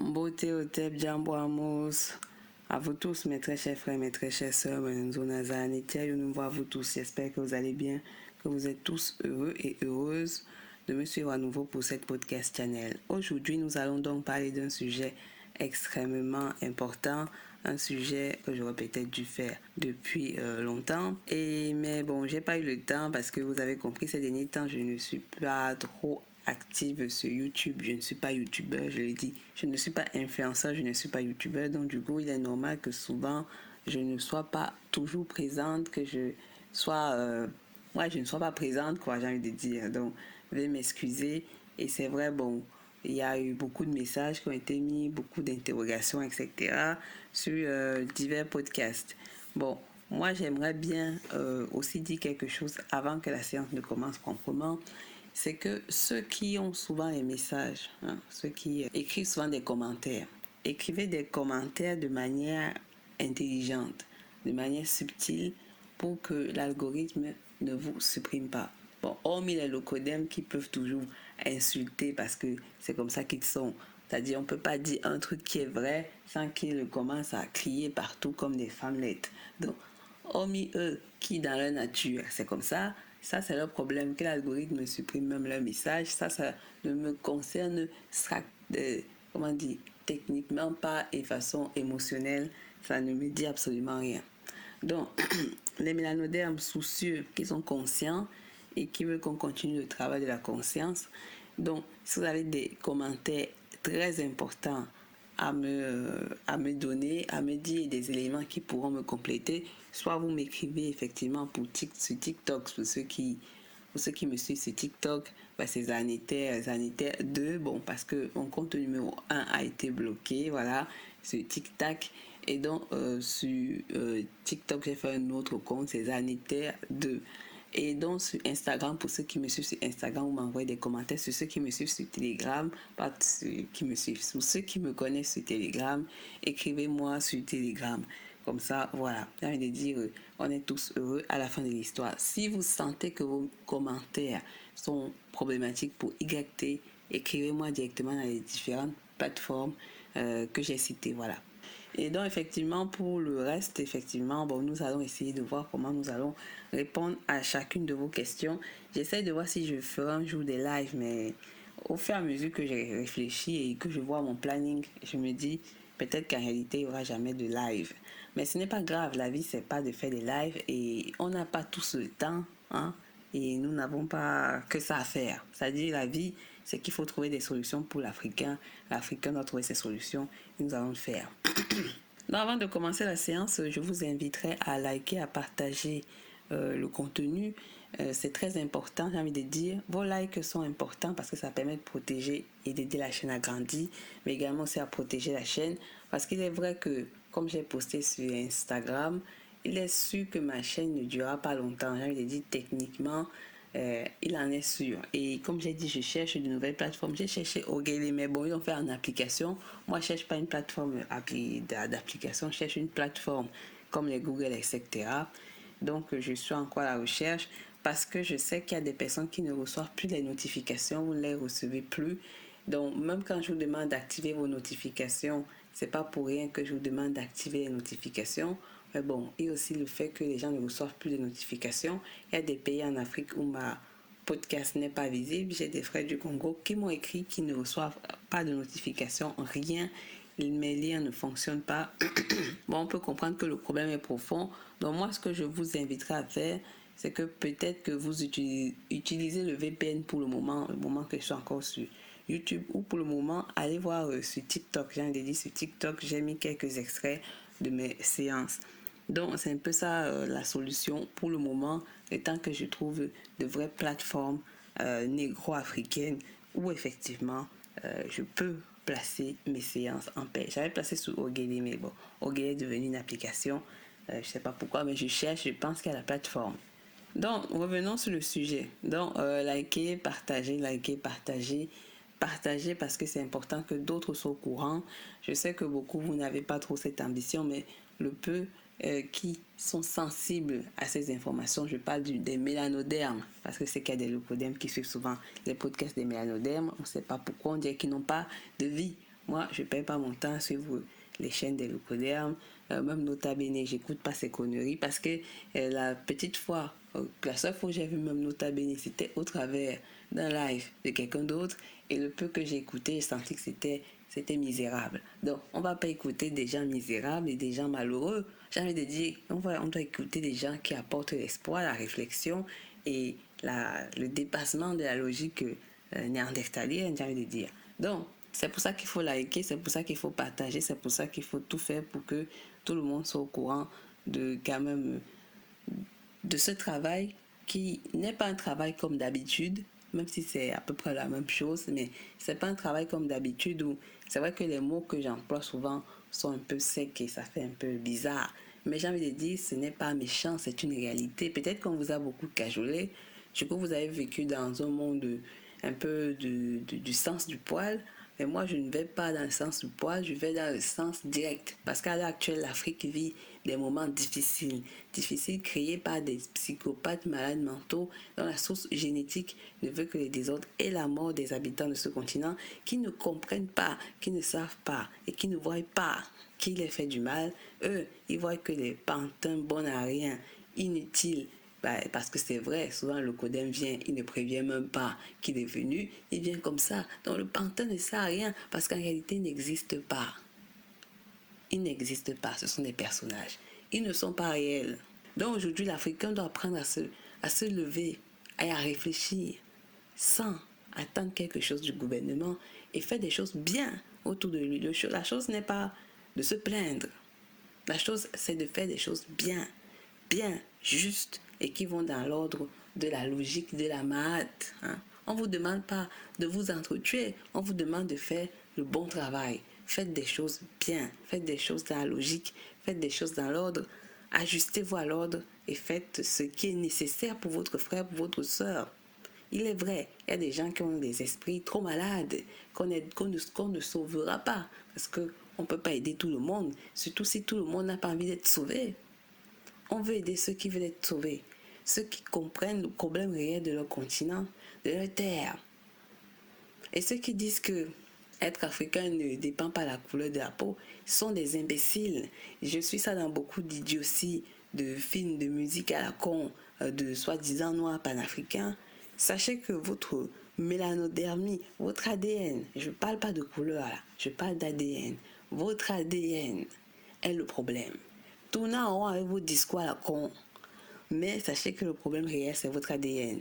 Beauté au tep, Jambo Amos. À vous tous, mes très chers frères, mes très chères sœurs, Manenzo Nazan et Tia, je nous vois à vous tous. J'espère que vous allez bien, que vous êtes tous heureux et heureuses de me suivre à nouveau pour cette podcast channel. Aujourd'hui, nous allons donc parler d'un sujet extrêmement important, un sujet que j'aurais peut-être dû faire depuis longtemps. Mais bon, j'ai pas eu le temps parce que vous avez compris, ces derniers temps, je ne suis pas trop active sur YouTube. Je ne suis pas youtubeur, je l'ai dit. Je ne suis pas influenceur, je ne suis pas youtubeur. Donc du coup, il est normal que souvent, je ne sois pas toujours présente, que je sois... je ne sois pas présente, quoi, j'ai envie de dire. Donc, veuillez m'excuser. Et c'est vrai, bon, il y a eu beaucoup de messages qui ont été mis, beaucoup d'interrogations, etc. sur divers podcasts. Bon, moi, j'aimerais bien aussi dire quelque chose avant que la séance ne commence proprement. C'est que ceux qui ont souvent les messages, ceux qui écrivent souvent des commentaires, écrivez des commentaires de manière intelligente, de manière subtile pour que l'algorithme ne vous supprime pas. Bon, hormis les locodèmes qui peuvent toujours insulter parce que c'est comme ça qu'ils sont. C'est-à-dire, on ne peut pas dire un truc qui est vrai sans qu'ils commencent à crier partout comme des femmelettes. Donc, hormis eux qui, dans leur nature, c'est comme ça c'est leur problème, que l'algorithme supprime même leur message. Ça ne me concerne techniquement pas et façon émotionnelle. Ça ne me dit absolument rien. Donc, les mélanodermes soucieux qui sont conscients et qui veulent qu'on continue le travail de la conscience. Donc, si vous avez des commentaires très importants à me donner, à me dire des éléments qui pourront me compléter, soit vous m'écrivez effectivement sur TikTok, pour ceux qui me suivent sur TikTok, c'est Zanitaire 2, bon, parce que mon compte numéro 1 a été bloqué, voilà, sur TikTok. Et donc, sur TikTok, j'ai fait un autre compte, c'est Zanitaire 2. Et donc, sur Instagram, pour ceux qui me suivent sur Instagram, vous m'envoyez des commentaires. Sur ceux qui me suivent sur Telegram, pas ceux qui me suivent, sur ceux qui me connaissent sur Telegram, écrivez-moi sur Telegram. Comme ça, voilà. J'ai envie de dire, on est tous heureux à la fin de l'histoire. Si vous sentez que vos commentaires sont problématiques pour YT, écrivez-moi directement dans les différentes plateformes que j'ai citées. Voilà. Et donc, effectivement, pour le reste, nous allons essayer de voir comment nous allons répondre à chacune de vos questions. J'essaie de voir si je ferai un jour des lives, mais au fur et à mesure que j'ai réfléchi et que je vois mon planning, je me dis peut-être qu'en réalité, il n'y aura jamais de live. Mais ce n'est pas grave, la vie, c'est pas de faire des lives et on n'a pas tous le temps, et nous n'avons pas que ça à faire. C'est-à-dire, la vie, c'est qu'il faut trouver des solutions pour l'Africain. L'Africain doit trouver ses solutions et nous allons le faire. Donc, avant de commencer la séance, je vous inviterai à liker, à partager le contenu. C'est très important, j'ai envie de dire. Vos likes sont importants parce que ça permet de protéger et d'aider la chaîne à grandir, mais également aussi à protéger la chaîne. Parce qu'il est vrai que, comme j'ai posté sur Instagram, il est sûr que ma chaîne ne durera pas longtemps. J'ai envie de dire, techniquement, il en est sûr. Et comme j'ai dit, je cherche de nouvelles plateformes. J'ai cherché Ogele, mais bon, ils ont fait en application. Moi, je ne cherche pas une plateforme d'application, je cherche une plateforme comme les Google, etc. Donc, je suis encore à la recherche parce que je sais qu'il y a des personnes qui ne reçoivent plus les notifications, vous ne les recevez plus. Donc, même quand je vous demande d'activer vos notifications, c'est pas pour rien que je vous demande d'activer les notifications. Mais bon, et aussi le fait que les gens ne reçoivent plus de notifications. Il y a des pays en Afrique où ma podcast n'est pas visible. J'ai des frères du Congo qui m'ont écrit qu'ils ne reçoivent pas de notifications, rien. Mes liens ne fonctionnent pas. Bon, on peut comprendre que le problème est profond. Donc moi, ce que je vous inviterai à faire, c'est que peut-être que vous utilisez le VPN pour le moment que je suis encore sur YouTube, ou pour le moment, allez voir sur TikTok. J'ai dit sur TikTok, j'ai mis quelques extraits de mes séances. Donc, c'est un peu ça la solution pour le moment, le temps que je trouve de vraies plateformes négro-africaines où effectivement je peux placer mes séances en paix. J'avais placé sur Ogele, mais bon, Ogele est devenu une application. Je ne sais pas pourquoi, mais je cherche, je pense qu'il y a la plateforme. Donc, revenons sur le sujet. Donc, likez, partagez, partagez parce que c'est important que d'autres soient au courant. Je sais que beaucoup, vous n'avez pas trop cette ambition, mais le peu qui sont sensibles à ces informations, je parle des mélanodermes, parce que c'est qu'il y a des leucodermes qui suivent souvent les podcasts des mélanodermes. On ne sait pas pourquoi, on dirait qu'ils n'ont pas de vie. Moi, je ne perds pas mon temps à suivre les chaînes des locaux-dermes. Même Nota Bene, j'écoute pas ces conneries parce que la petite fois, la seule fois où j'ai vu même Nota Bene, c'était au travers d'un live de quelqu'un d'autre. Et le peu que j'ai écouté, j'ai senti que c'était misérable. Donc, on ne va pas écouter des gens misérables et des gens malheureux. J'ai envie de dire, on doit écouter des gens qui apportent l'espoir, la réflexion et le dépassement de la logique néandertalienne, j'ai envie de dire. Donc, c'est pour ça qu'il faut liker, c'est pour ça qu'il faut partager, c'est pour ça qu'il faut tout faire pour que tout le monde soit au courant de quand même de ce travail qui n'est pas un travail comme d'habitude, même si c'est à peu près la même chose, mais c'est pas un travail comme d'habitude où c'est vrai que les mots que j'emploie souvent sont un peu secs et ça fait un peu bizarre. Mais j'ai envie de dire, ce n'est pas méchant, c'est une réalité. Peut-être qu'on vous a beaucoup cajolé, du coup vous avez vécu dans un monde un peu du sens du poil, mais moi, je ne vais pas dans le sens du poil, je vais dans le sens direct. Parce qu'à l'heure actuelle, l'Afrique vit des moments difficiles. Difficiles créés par des psychopathes malades mentaux dont la source génétique ne veut que les désordres et la mort des habitants de ce continent qui ne comprennent pas, qui ne savent pas et qui ne voient pas qui les fait du mal. Eux, ils voient que les pantins bons à rien, inutiles, parce que c'est vrai, souvent le codem vient, il ne prévient même pas qu'il est venu, il vient comme ça. Donc le pantin ne sert à rien parce qu'en réalité, il n'existe pas. Il n'existe pas, ce sont des personnages. Ils ne sont pas réels. Donc aujourd'hui, l'Africain doit apprendre à se lever et à réfléchir sans attendre quelque chose du gouvernement et faire des choses bien autour de lui. La chose n'est pas de se plaindre. La chose, c'est de faire des choses bien, justes et qui vont dans l'ordre de la logique de la maths. Hein. On ne vous demande pas de vous entretuer, on vous demande de faire le bon travail. Faites des choses bien, faites des choses dans la logique, faites des choses dans l'ordre, ajustez-vous à l'ordre et faites ce qui est nécessaire pour votre frère, pour votre soeur. Il est vrai, il y a des gens qui ont des esprits trop malades, qu'on ne sauvera pas, parce qu'on ne peut pas aider tout le monde, surtout si tout le monde n'a pas envie d'être sauvé. On veut aider ceux qui veulent être sauvés, ceux qui comprennent le problème réel de leur continent, de leur terre. Et ceux qui disent que être africain ne dépend pas de la couleur de la peau sont des imbéciles. Je suis ça dans beaucoup d'idioties, de films, de musique à la con, de soi-disant noirs panafricains. Sachez que votre mélanodermie, votre ADN, je ne parle pas de couleur là, je parle d'ADN. Votre ADN est le problème. Tournez en haut avec vos discours à la con. Mais sachez que le problème réel, c'est votre ADN.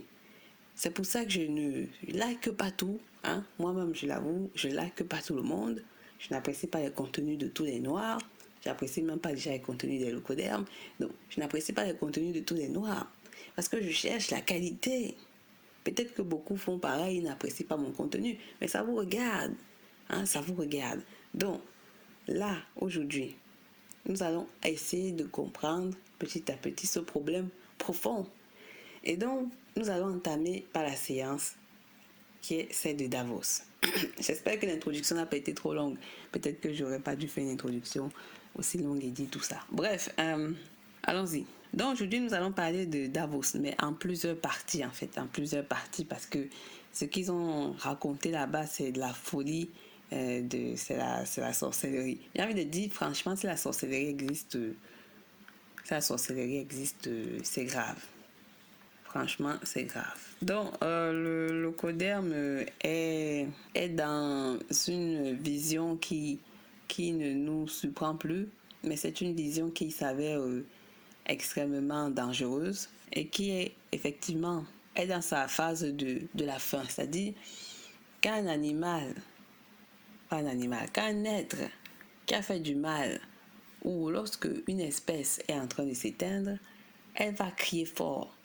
C'est pour ça que je ne like pas tout. Hein. Moi-même, je l'avoue, je like pas tout le monde. Je n'apprécie pas les contenus de tous les noirs. J'apprécie même pas déjà les contenus des locaux-dermes. Donc, je n'apprécie pas les contenus de tous les noirs. Parce que je cherche la qualité. Peut-être que beaucoup font pareil, ils n'apprécient pas mon contenu. Mais ça vous regarde. Hein, ça vous regarde. Donc, là, aujourd'hui, nous allons essayer de comprendre petit à petit ce problème profond. Et donc, nous allons entamer par la séance qui est celle de Davos. J'espère que l'introduction n'a pas été trop longue. Peut-être que j'aurais pas dû faire une introduction aussi longue et dire tout ça. Bref, allons-y. Donc aujourd'hui, nous allons parler de Davos, mais en plusieurs parties en fait, en plusieurs parties parce que ce qu'ils ont raconté là-bas, c'est de la folie, c'est la sorcellerie. J'ai envie de dire, franchement, si la sorcellerie existe, c'est grave. Franchement, c'est grave. Donc, le coderme est dans une vision qui ne nous surprend plus, mais c'est une vision qui s'avère extrêmement dangereuse et qui est effectivement est dans sa phase de la fin. C'est-à-dire qu'un animal, qu'un être qui a fait du mal ou lorsque une espèce est en train de s'éteindre, elle va crier fort.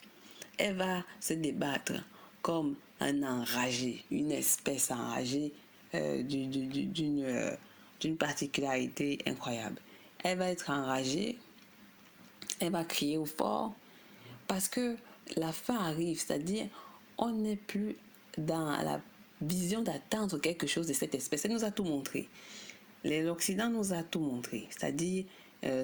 Elle va se débattre comme un enragé, une espèce enragée d'une particularité incroyable. Elle va être enragée, elle va crier au fort parce que la fin arrive, c'est-à-dire on n'est plus dans la vision d'attendre quelque chose de cette espèce. Elle nous a tout montré. L'Occident nous a tout montré, c'est-à-dire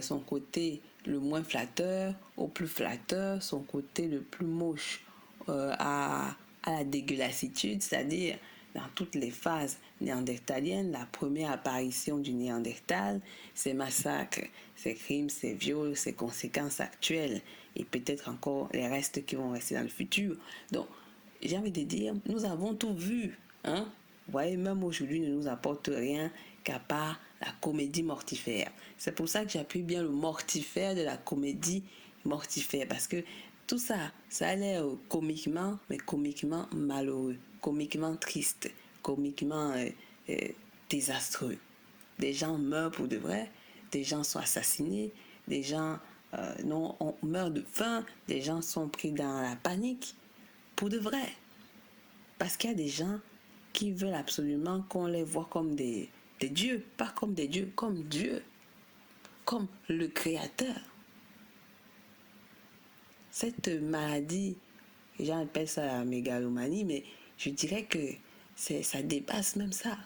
son côté le moins flatteur au plus flatteur, son côté le plus moche à la dégueulassitude, c'est-à-dire dans toutes les phases néandertalienne, la première apparition du Néandertal, ses massacres, ses crimes, ses viols, ses conséquences actuelles et peut-être encore les restes qui vont rester dans le futur. Donc, j'ai envie de dire, nous avons tout vu. Hein? Vous voyez, même aujourd'hui, ne nous apporte rien qu'à part la comédie mortifère. C'est pour ça que j'appuie bien le mortifère de la comédie mortifère, parce que tout ça, ça a l'air comiquement, mais comiquement malheureux, comiquement triste, comiquement désastreux. Des gens meurent pour de vrai, des gens sont assassinés, des gens on meurt de faim, des gens sont pris dans la panique, pour de vrai. Parce qu'il y a des gens qui veulent absolument qu'on les voit comme des dieux, pas comme des dieux, comme Dieu, comme le Créateur. Cette maladie, j'appelle ça la mégalomanie, mais je dirais que ça dépasse même ça.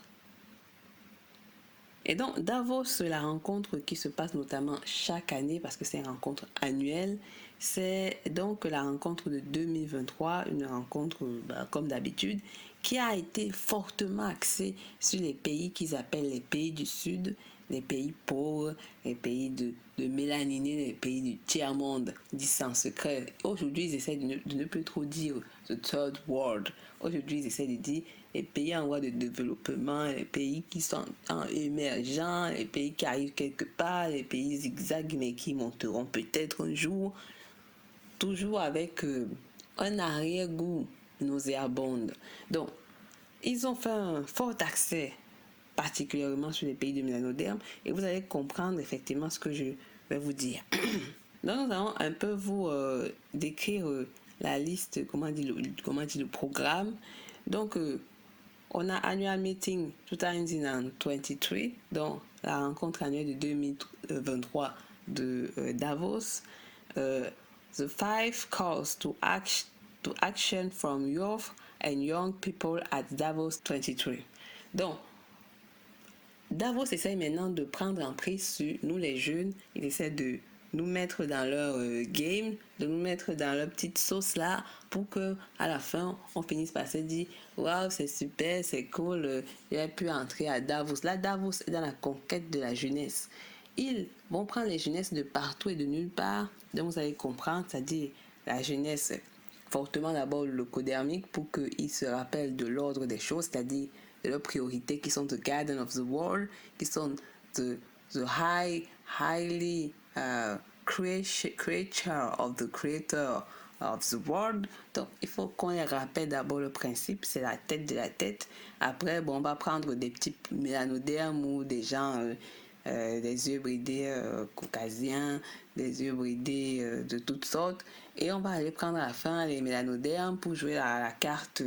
Et donc, Davos, la rencontre qui se passe notamment chaque année, parce que c'est une rencontre annuelle, c'est donc la rencontre de 2023, une rencontre, comme d'habitude, qui a été fortement axée sur les pays qu'ils appellent les pays du Sud, les pays pauvres, les pays de mélaninés, les pays du tiers-monde, dit sans secret. Aujourd'hui, ils essaient de ne plus trop dire the third world. Aujourd'hui, ils essaient de dire les pays en voie de développement, les pays qui sont émergents, les pays qui arrivent quelque part, les pays zigzag mais qui monteront peut-être un jour, toujours avec un arrière-goût nauséabond. Donc, ils ont fait un fort accès particulièrement sur les pays de mélanoderme et vous allez comprendre effectivement ce que je vais vous dire. Donc, nous allons un peu vous décrire la liste, comment dit le programme. Donc, on a Annual Meeting 2023, donc la rencontre annuelle de 2023 de Davos. The 5 calls to action from youth and young people at Davos 23. Donc, Davos essaie maintenant de prendre en prise sur nous les jeunes. Il essaie de nous mettre dans leur game, de nous mettre dans leur petite sauce là, pour que à la fin on finisse par se dire waouh, c'est super, c'est cool, j'ai pu entrer à Davos. Là, Davos est dans la conquête de la jeunesse. Ils vont prendre les jeunesses de partout et de nulle part. Donc vous allez comprendre, c'est-à-dire la jeunesse fortement d'abord locodermique pour qu'ils se rappellent de l'ordre des choses, c'est-à-dire de leurs priorités qui sont the garden of the world, qui sont the highly creature of the creator of the world. Donc il faut qu'on les rappelle d'abord le principe, c'est la tête de la tête. Après, on va prendre des petits mélanodermes ou des gens des yeux bridés caucasiens, des yeux bridés de toutes sortes, et on va aller prendre à la fin les mélanodermes pour jouer la carte.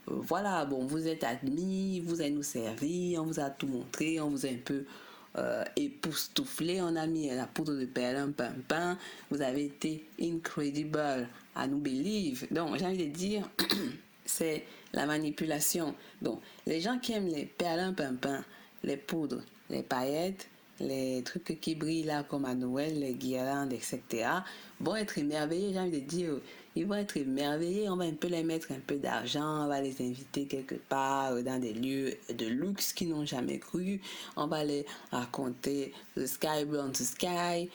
Voilà, bon, vous êtes admis, vous allez nous servir, on vous a tout montré, on vous a un peu époustouflé, on a mis la poudre de perlimpinpin, vous avez été incredible à nous believe. Donc, j'ai envie de dire, c'est la manipulation. Donc, les gens qui aiment les perlimpinpin, les poudres, les paillettes, les trucs qui brillent là comme à Noël, les guirlandes, etc., vont être émerveillés. J'ai envie de dire, ils vont être émerveillés. On va un peu les mettre un peu d'argent, on va les inviter quelque part dans des lieux de luxe qu'ils n'ont jamais cru. On va les raconter The Sky Beyond the Sky,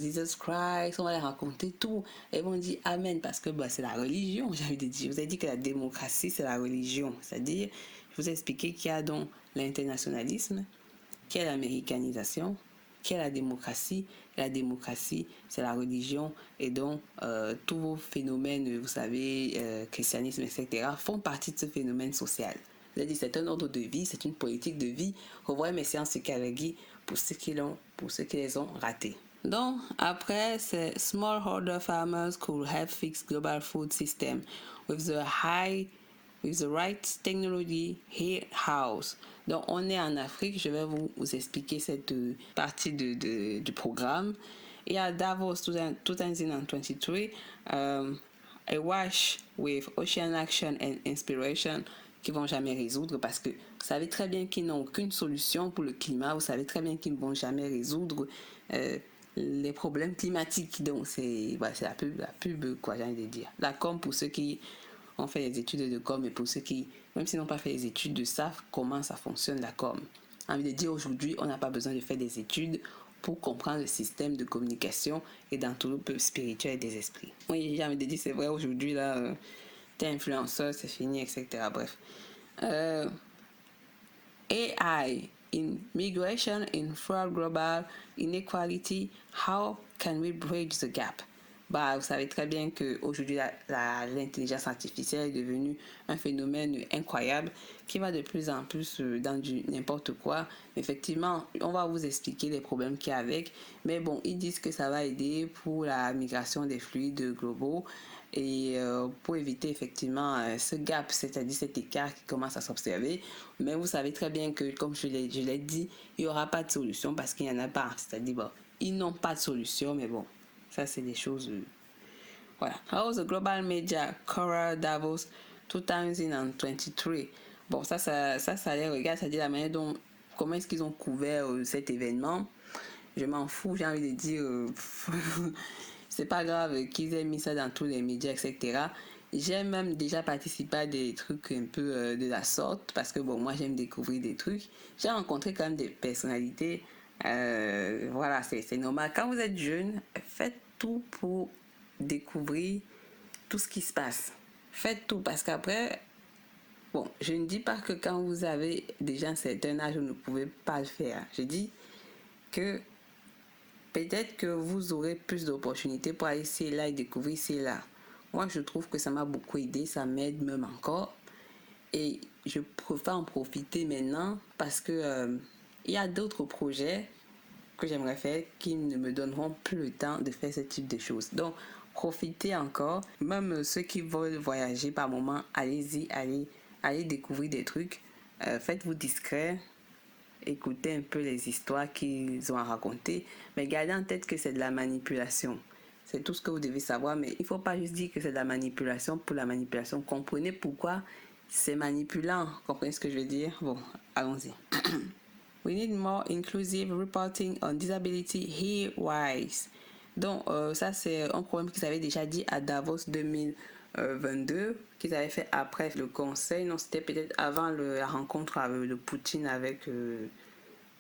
Jesus Christ, on va les raconter tout. Et ils vont dire Amen parce que c'est la religion. J'ai envie de dire, vous avez dit que la démocratie c'est la religion, c'est-à-dire, je vous ai expliqué qu'il y a donc l'internationalisme, qui est l'américanisation, qui est la démocratie. La démocratie, c'est la religion. Et donc, tous vos phénomènes, vous savez, christianisme, etc., font partie de ce phénomène social. Vous avez dit, c'est un ordre de vie, c'est une politique de vie. Revoyez mes séances psychologie pour ceux qui les ont ratées. Donc, après, c'est smallholder farmers could help fix global food system with the right technology here house. Donc, on est en Afrique. Je vais vous expliquer cette partie du programme. Il y a Davos 2023, a wash with ocean action and inspiration qui vont jamais résoudre parce que vous savez très bien qu'ils n'ont aucune solution pour le climat. Vous savez très bien qu'ils ne vont jamais résoudre les problèmes climatiques. Donc, c'est la pub, quoi, j'ai envie de dire. La com pour ceux qui ont fait des études de com et pour ceux qui, même s'ils n'ont pas fait les études, savent comment ça fonctionne la com. J'ai envie de dire aujourd'hui, on n'a pas besoin de faire des études pour comprendre le système de communication et d'entourloupe spirituelle des esprits. Oui, j'ai envie de dire, c'est vrai, aujourd'hui, là, t'es influenceur, c'est fini, etc. Bref. AI in migration, in fraud global, inequality, how can we bridge the gap? Bah, vous savez très bien qu'aujourd'hui, l'intelligence artificielle est devenue un phénomène incroyable qui va de plus en plus dans du n'importe quoi. Effectivement, on va vous expliquer les problèmes qu'il y a avec. Mais bon, ils disent que ça va aider pour la migration des fluides globaux et pour éviter effectivement ce gap, c'est-à-dire cet écart qui commence à s'observer. Mais vous savez très bien que, comme je l'ai dit, il n'y aura pas de solution parce qu'il n'y en a pas. C'est-à-dire, bon, ils n'ont pas de solution, mais bon. Ça, c'est des choses... voilà. How the global media cover Davos 2023. Bon, ça les regarde, c'est-à-dire la manière dont... Comment est-ce qu'ils ont couvert cet événement. Je m'en fous, j'ai envie de dire... c'est pas grave qu'ils aient mis ça dans tous les médias, etc. J'ai même déjà participé à des trucs un peu de la sorte, parce que bon, moi, j'aime découvrir des trucs. J'ai rencontré quand même des personnalités... voilà, c'est normal. Quand vous êtes jeune, faites tout pour découvrir tout ce qui se passe. Faites tout parce qu'après, bon, je ne dis pas que quand vous avez déjà un certain âge, vous ne pouvez pas le faire. Je dis que peut-être que vous aurez plus d'opportunités pour aller ici et là et découvrir ici et là. Moi, je trouve que ça m'a beaucoup aidé, ça m'aide même encore. Et je préfère en profiter maintenant parce que il y a d'autres projets que j'aimerais faire qui ne me donneront plus le temps de faire ce type de choses. Donc, profitez encore. Même ceux qui veulent voyager par moment, allez-y, allez découvrir des trucs. Faites-vous discret. Écoutez un peu les histoires qu'ils ont à raconter. Mais gardez en tête que c'est de la manipulation. C'est tout ce que vous devez savoir. Mais il ne faut pas juste dire que c'est de la manipulation pour la manipulation. Comprenez pourquoi c'est manipulant. Comprenez ce que je veux dire? Bon, allons-y. We need more inclusive reporting on disability here-wise. Donc, ça, c'est un problème qu'ils avaient déjà dit à Davos 2022, qu'ils avaient fait après le conseil. Non, c'était peut-être avant la rencontre de Poutine avec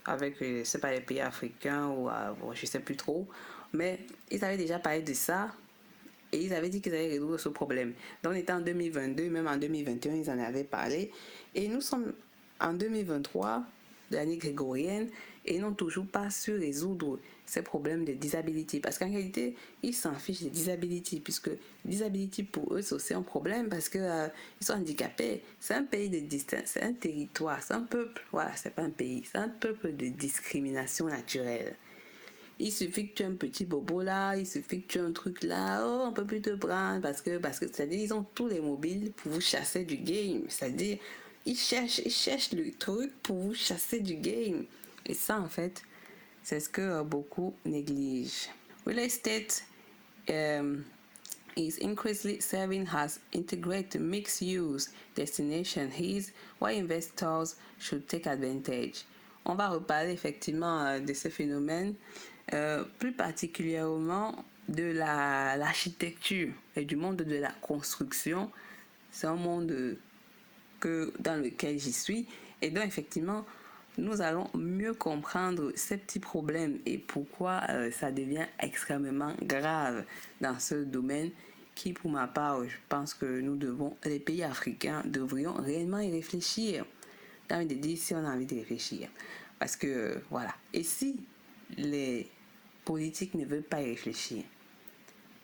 c'est pas les pays africains ou bon, je sais plus trop. Mais ils avaient déjà parlé de ça et ils avaient dit qu'ils allaient résoudre ce problème. Donc, on était en 2022, même en 2021, ils en avaient parlé. Et nous sommes en 2023, de l'année grégorienne, et n'ont toujours pas su résoudre ces problèmes de disability. Parce qu'en réalité, ils s'en fichent des disability, puisque disability pour eux, c'est aussi un problème parce que ils sont handicapés. C'est un pays de distance, c'est un territoire, c'est un peuple. Voilà, c'est pas un pays, c'est un peuple de discrimination naturelle. Il suffit que tu aies un petit bobo là, il suffit que tu aies un truc là, oh, on peut plus te prendre parce que c'est-à-dire ils ont tous les mobiles pour vous chasser du game. C'est-à-dire ils cherchent le truc pour vous chasser du game. Et ça en fait, c'est ce que beaucoup négligent. Real estate is increasingly serving as integrated mixed-use destination. Here's why investors should take advantage. On va reparler effectivement de ce phénomène, plus particulièrement de l'architecture et du monde de la construction. C'est un monde dans lequel j'y suis. Et donc, effectivement, nous allons mieux comprendre ces petits problèmes et pourquoi ça devient extrêmement grave dans ce domaine qui, pour ma part, je pense que les pays africains devrions réellement y réfléchir. J'ai envie de dire si on a envie de réfléchir. Parce que, voilà. Et si les politiques ne veulent pas y réfléchir,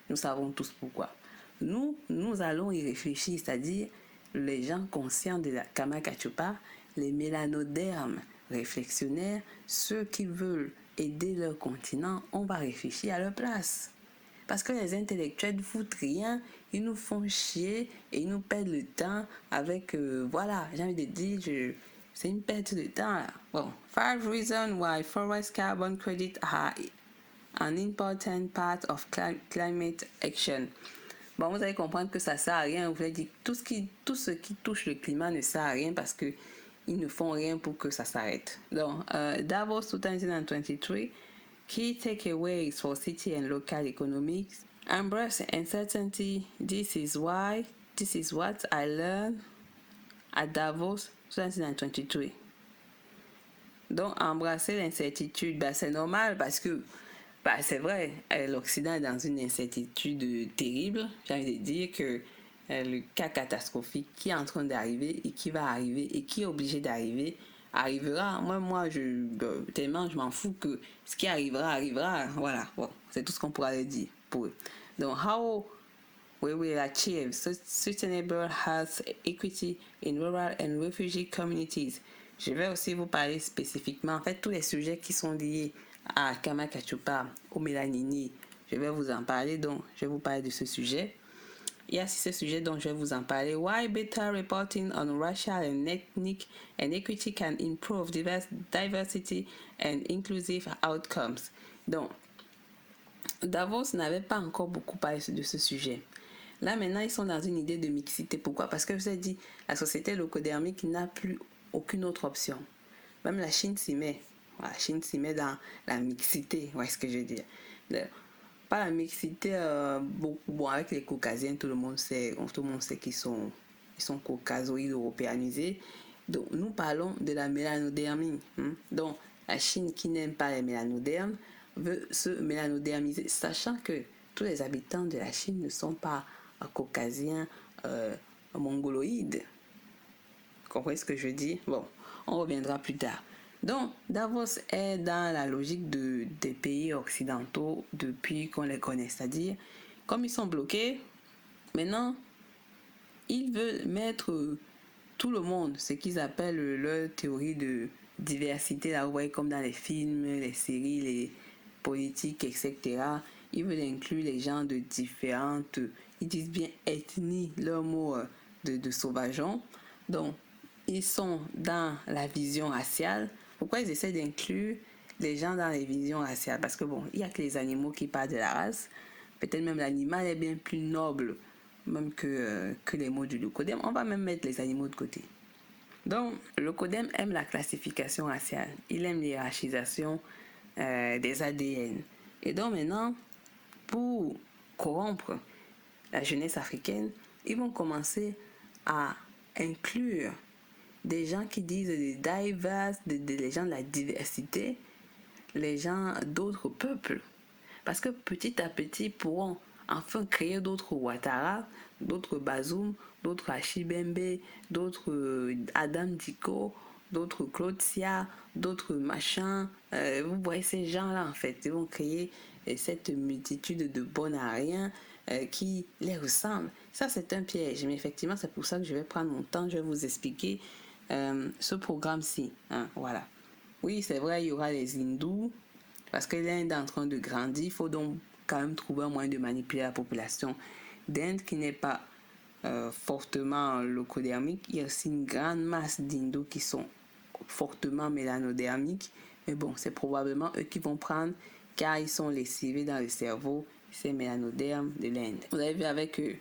nous savons tous pourquoi. Nous allons y réfléchir, c'est-à-dire les gens conscients de la Kamakachupa, les mélanodermes réflexionnaires, ceux qui veulent aider leur continent, on va réfléchir à leur place. Parce que les intellectuels ne foutent rien, ils nous font chier et ils nous perdent le temps avec, voilà, j'ai envie de dire, c'est une perte de temps là. Bon, 5 reasons why forest carbon credits are an important part of climate action. Bon, vous allez comprendre que ça sert à rien. Vous voulez dire tout ce qui touche le climat ne sert à rien parce que ils ne font rien pour que ça s'arrête. Donc, Davos 2023, key takeaways for city and local economics. Embrace uncertainty. This is why this is what I learned at Davos 2023. Donc, embrasser l'incertitude, c'est normal parce que c'est vrai, l'Occident est dans une incertitude terrible. J'ai envie de dire que le cas catastrophique qui est en train d'arriver et qui va arriver et qui est obligé d'arriver arrivera. Moi tellement je m'en fous que ce qui arrivera. Voilà, bon, c'est tout ce qu'on pourra le dire pour eux. Donc, how we will achieve sustainable health equity in rural and refugee communities. Je vais aussi vous parler spécifiquement, en fait, tous les sujets qui sont liés à Kamakachupa, au mélanini. Je vais vous en parler, donc je vais vous parler de ce sujet. Il y a ce sujet dont je vais vous en parler. Why better reporting on racial and ethnic and equity can improve diversity and inclusive outcomes. Donc, Davos n'avait pas encore beaucoup parlé de ce sujet. Là, maintenant, ils sont dans une idée de mixité. Pourquoi? Parce que je vous ai dit, la société locodermique n'a plus aucune autre option. Même la Chine s'y met. La Chine s'y met dans la mixité. Ouais, ce que je veux dire. Pas la mixité, bon, avec les caucasiens, tout le monde sait qu'ils sont caucasoïdes européanisés. Donc, nous parlons de la mélanodermie. Donc, la Chine qui n'aime pas les mélanodermes veut se mélanodermiser, sachant que tous les habitants de la Chine ne sont pas caucasiens, mongoloïdes. Vous comprenez ce que je dis? Bon, on reviendra plus tard. Donc, Davos est dans la logique des pays occidentaux depuis qu'on les connaît. C'est-à-dire, comme ils sont bloqués, maintenant, ils veulent mettre tout le monde, ce qu'ils appellent leur théorie de diversité, là, vous voyez, comme dans les films, les séries, les politiques, etc. Ils veulent inclure les gens de différentes, ils disent bien ethnie, leur mot de sauvageons. Donc, ils sont dans la vision raciale. Pourquoi ils essaient d'inclure les gens dans les visions raciales? Parce que bon, il n'y a que les animaux qui parlent de la race. Peut-être même l'animal est bien plus noble même que les mots du Locodem. On va même mettre les animaux de côté. Donc, le Locodem aime la classification raciale. Il aime l'hierarchisation des ADN. Et donc maintenant, pour corrompre la jeunesse africaine, ils vont commencer à inclure des gens qui disent des les gens de la diversité, les gens d'autres peuples. Parce que petit à petit, ils pourront enfin créer d'autres Ouattara, d'autres Bazoum, d'autres Achibembe, d'autres Adam Diko, d'autres Claude Sia, d'autres machins. Vous voyez ces gens-là, en fait, ils vont créer cette multitude de bons à rien qui les ressemblent. Ça, c'est un piège. Mais effectivement, c'est pour ça que je vais prendre mon temps, je vais vous expliquer ce programme-ci. Voilà. Oui, c'est vrai, il y aura les hindous, parce que l'Inde est en train de grandir. Il faut donc quand même trouver un moyen de manipuler la population d'Inde qui n'est pas fortement locodermique. Il y a aussi une grande masse d'hindous qui sont fortement mélanodermiques. Mais bon, c'est probablement eux qui vont prendre, car ils sont lessivés dans le cerveau, ces mélanodermes de l'Inde. Vous avez vu avec eux,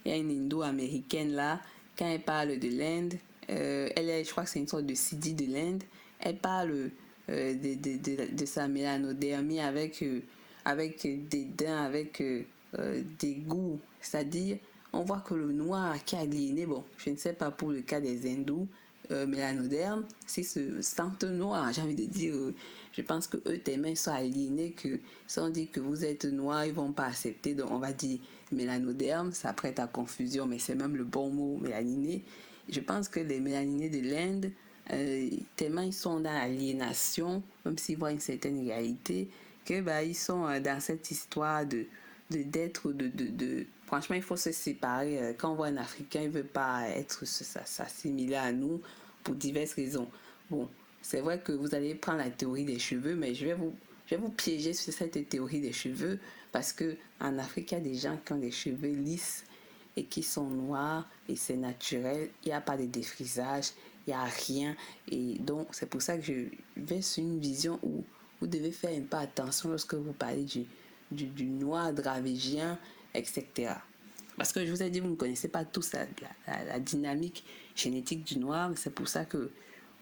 il y a une indo-américaine là, quand elle parle de l'Inde, je crois que c'est une sorte de Sidi de l'Inde, elle parle de sa mélanodermie avec dédain, avec dégoût. C'est-à-dire, on voit que le noir qui est aliéné, bon, je ne sais pas pour le cas des hindous mélanodermes, s'ils se sentent noirs, j'ai envie de dire, je pense que eux, tellement ils sont aliénés que si on dit que vous êtes noir, ils vont pas accepter. Donc, on va dire mélanoderme, ça prête à confusion, mais c'est même le bon mot, mélaniné. Je pense que les mélaninés de l'Inde, tellement ils sont dans l'aliénation, même s'ils voient une certaine réalité, que ils sont dans cette histoire d'être franchement, il faut se séparer. Quand on voit un Africain, il ne veut pas être s'assimiler à nous pour diverses raisons. Bon, c'est vrai que vous allez prendre la théorie des cheveux, mais je vais vous piéger sur cette théorie des cheveux parce que en Afrique, il y a des gens qui ont des cheveux lisses et qui sont noirs et c'est naturel. Il n'y a pas de défrisage, il n'y a rien. Et donc, c'est pour ça que je vais sur une vision où vous devez faire un peu attention lorsque vous parlez du noir dravégien, etc. Parce que je vous ai dit, vous ne connaissez pas tous la dynamique génétique du noir. C'est pour ça que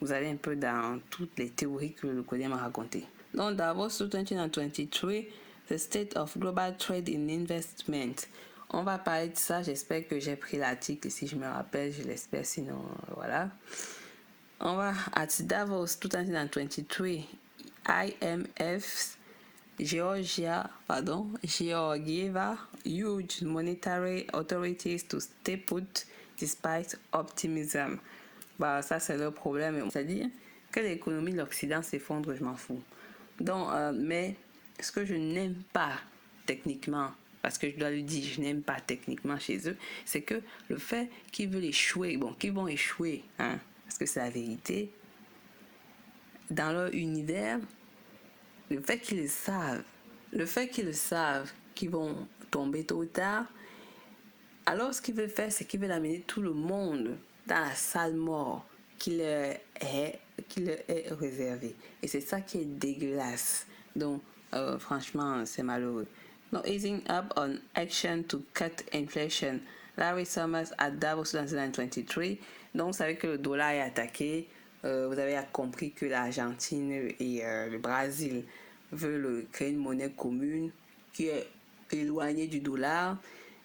vous allez un peu dans toutes les théories que le Locodem m'a racontées. Donc, Davos 2023, the state of global trade in investment. On va parler de ça. J'espère que j'ai pris l'article. Si je me rappelle, je l'espère. Sinon, voilà. On va at Davos 2023. IMF's Georgieva huge monetary authorities to stay put despite optimism. Bah, ça, c'est le problème. C'est-à-dire que l'économie de l'Occident s'effondre, je m'en fous. Donc, mais ce que je n'aime pas techniquement, parce que je dois le dire, je n'aime pas techniquement chez eux, c'est que le fait qu'ils veulent échouer, qu'ils vont échouer, hein, parce que c'est la vérité, dans leur univers, le fait qu'ils le savent qu'ils vont tomber tôt ou tard, alors ce qu'ils veulent faire, c'est qu'ils veulent amener tout le monde dans la salle mort qui leur est réservée. Et c'est ça qui est dégueulasse. Donc, franchement, c'est malheureux. No, easing up on action to cut inflation. Larry Summers at Davos 2023. Donc, vous savez que le dollar est attaqué. Vous avez compris que l'Argentine et le Brésil veulent créer une monnaie commune qui est éloignée du dollar.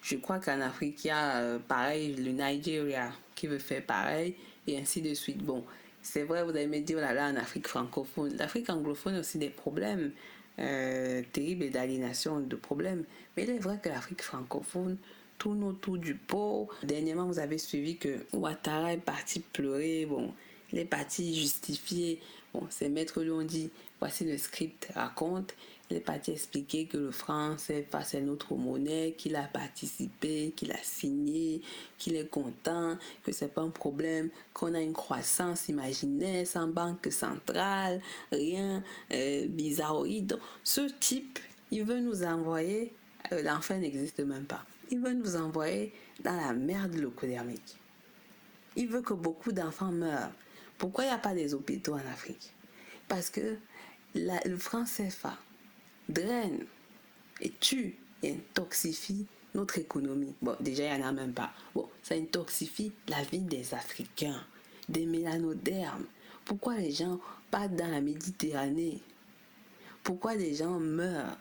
Je crois qu'en Afrique, il y a pareil, le Nigeria qui veut faire pareil, et ainsi de suite. Bon, c'est vrai, vous allez me dire, oh là là, en Afrique francophone. L'Afrique anglophone a aussi des problèmes terribles et d'aliénation, de problèmes. Mais il est vrai que l'Afrique francophone tourne autour du pot. Dernièrement, vous avez suivi que Ouattara est parti pleurer. Bon, il est parti justifier. Bon, ses maîtres lui ont dit, voici le script, raconte. Il est parti expliquer que le franc CFA c'est notre monnaie, qu'il a participé, qu'il a signé, qu'il est content, que c'est pas un problème, qu'on a une croissance imaginaire sans banque centrale, rien bizarroïde. Ce type, il veut nous envoyer, l'enfer n'existe même pas, il veut nous envoyer dans la merde locodermique. Il veut que beaucoup d'enfants meurent. Pourquoi il n'y a pas des hôpitaux en Afrique? Parce que le franc CFA draine et tue et intoxifie notre économie. Bon, déjà, il n'y en a même pas. Bon, ça intoxifie la vie des Africains, des mélanodermes. Pourquoi les gens partent dans la Méditerranée? Pourquoi les gens meurent?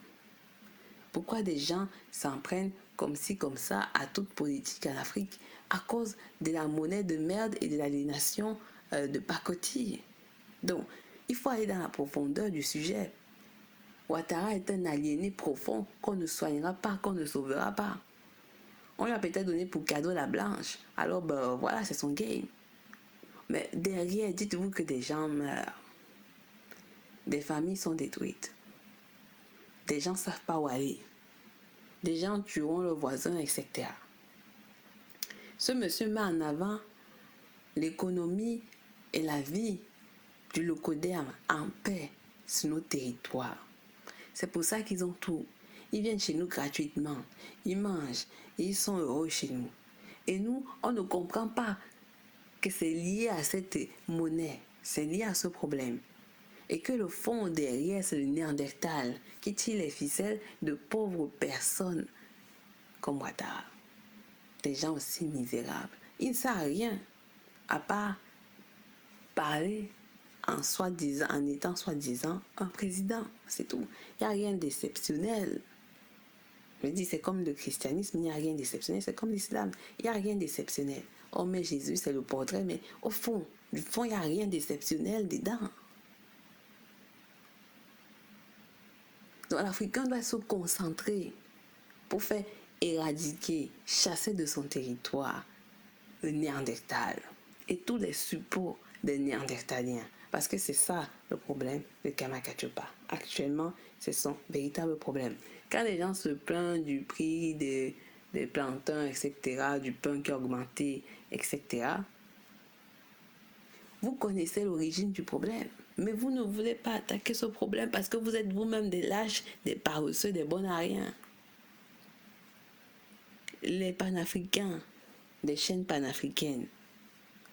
Pourquoi des gens s'en prennent comme ci, comme ça à toute politique en Afrique à cause de la monnaie de merde et de l'aliénation de pacotille? Donc, il faut aller dans la profondeur du sujet. Ouattara est un aliéné profond qu'on ne soignera pas, qu'on ne sauvera pas. On lui a peut-être donné pour cadeau la blanche. Alors, ben, voilà, c'est son game. Mais derrière, dites-vous que des gens meurent. Des familles sont détruites. Des gens ne savent pas où aller. Des gens tueront leurs voisins, etc. Ce monsieur met en avant l'économie et la vie du locoderme en paix sur nos territoires. C'est pour ça qu'ils ont tout. Ils viennent chez nous gratuitement. Ils mangent et ils sont heureux chez nous. Et nous, on ne comprend pas que c'est lié à cette monnaie. C'est lié à ce problème. Et que le fond derrière, c'est le Néandertal qui tire les ficelles de pauvres personnes comme Ouattara. Des gens aussi misérables. Ils ne savent rien à part parler en étant soi-disant un président, c'est tout. Il n'y a rien d'exceptionnel. Je dis, c'est comme le christianisme, il n'y a rien d'exceptionnel. C'est comme l'islam, il n'y a rien d'exceptionnel. Oh, mais Jésus, c'est le portrait, mais au fond, du fond, il n'y a rien d'exceptionnel dedans. Donc, l'Africain doit se concentrer pour faire éradiquer, chasser de son territoire le Néandertal et tous les suppôts des Néandertaliens. Parce que c'est ça le problème de Kamakachopa. Actuellement, c'est son véritable problème. Quand les gens se plaignent du prix des plantains, etc., du pain qui a augmenté, etc., vous connaissez l'origine du problème. Mais vous ne voulez pas attaquer ce problème parce que vous êtes vous-même des lâches, des paresseux, des bons à rien. Les panafricains, des chaînes panafricaines,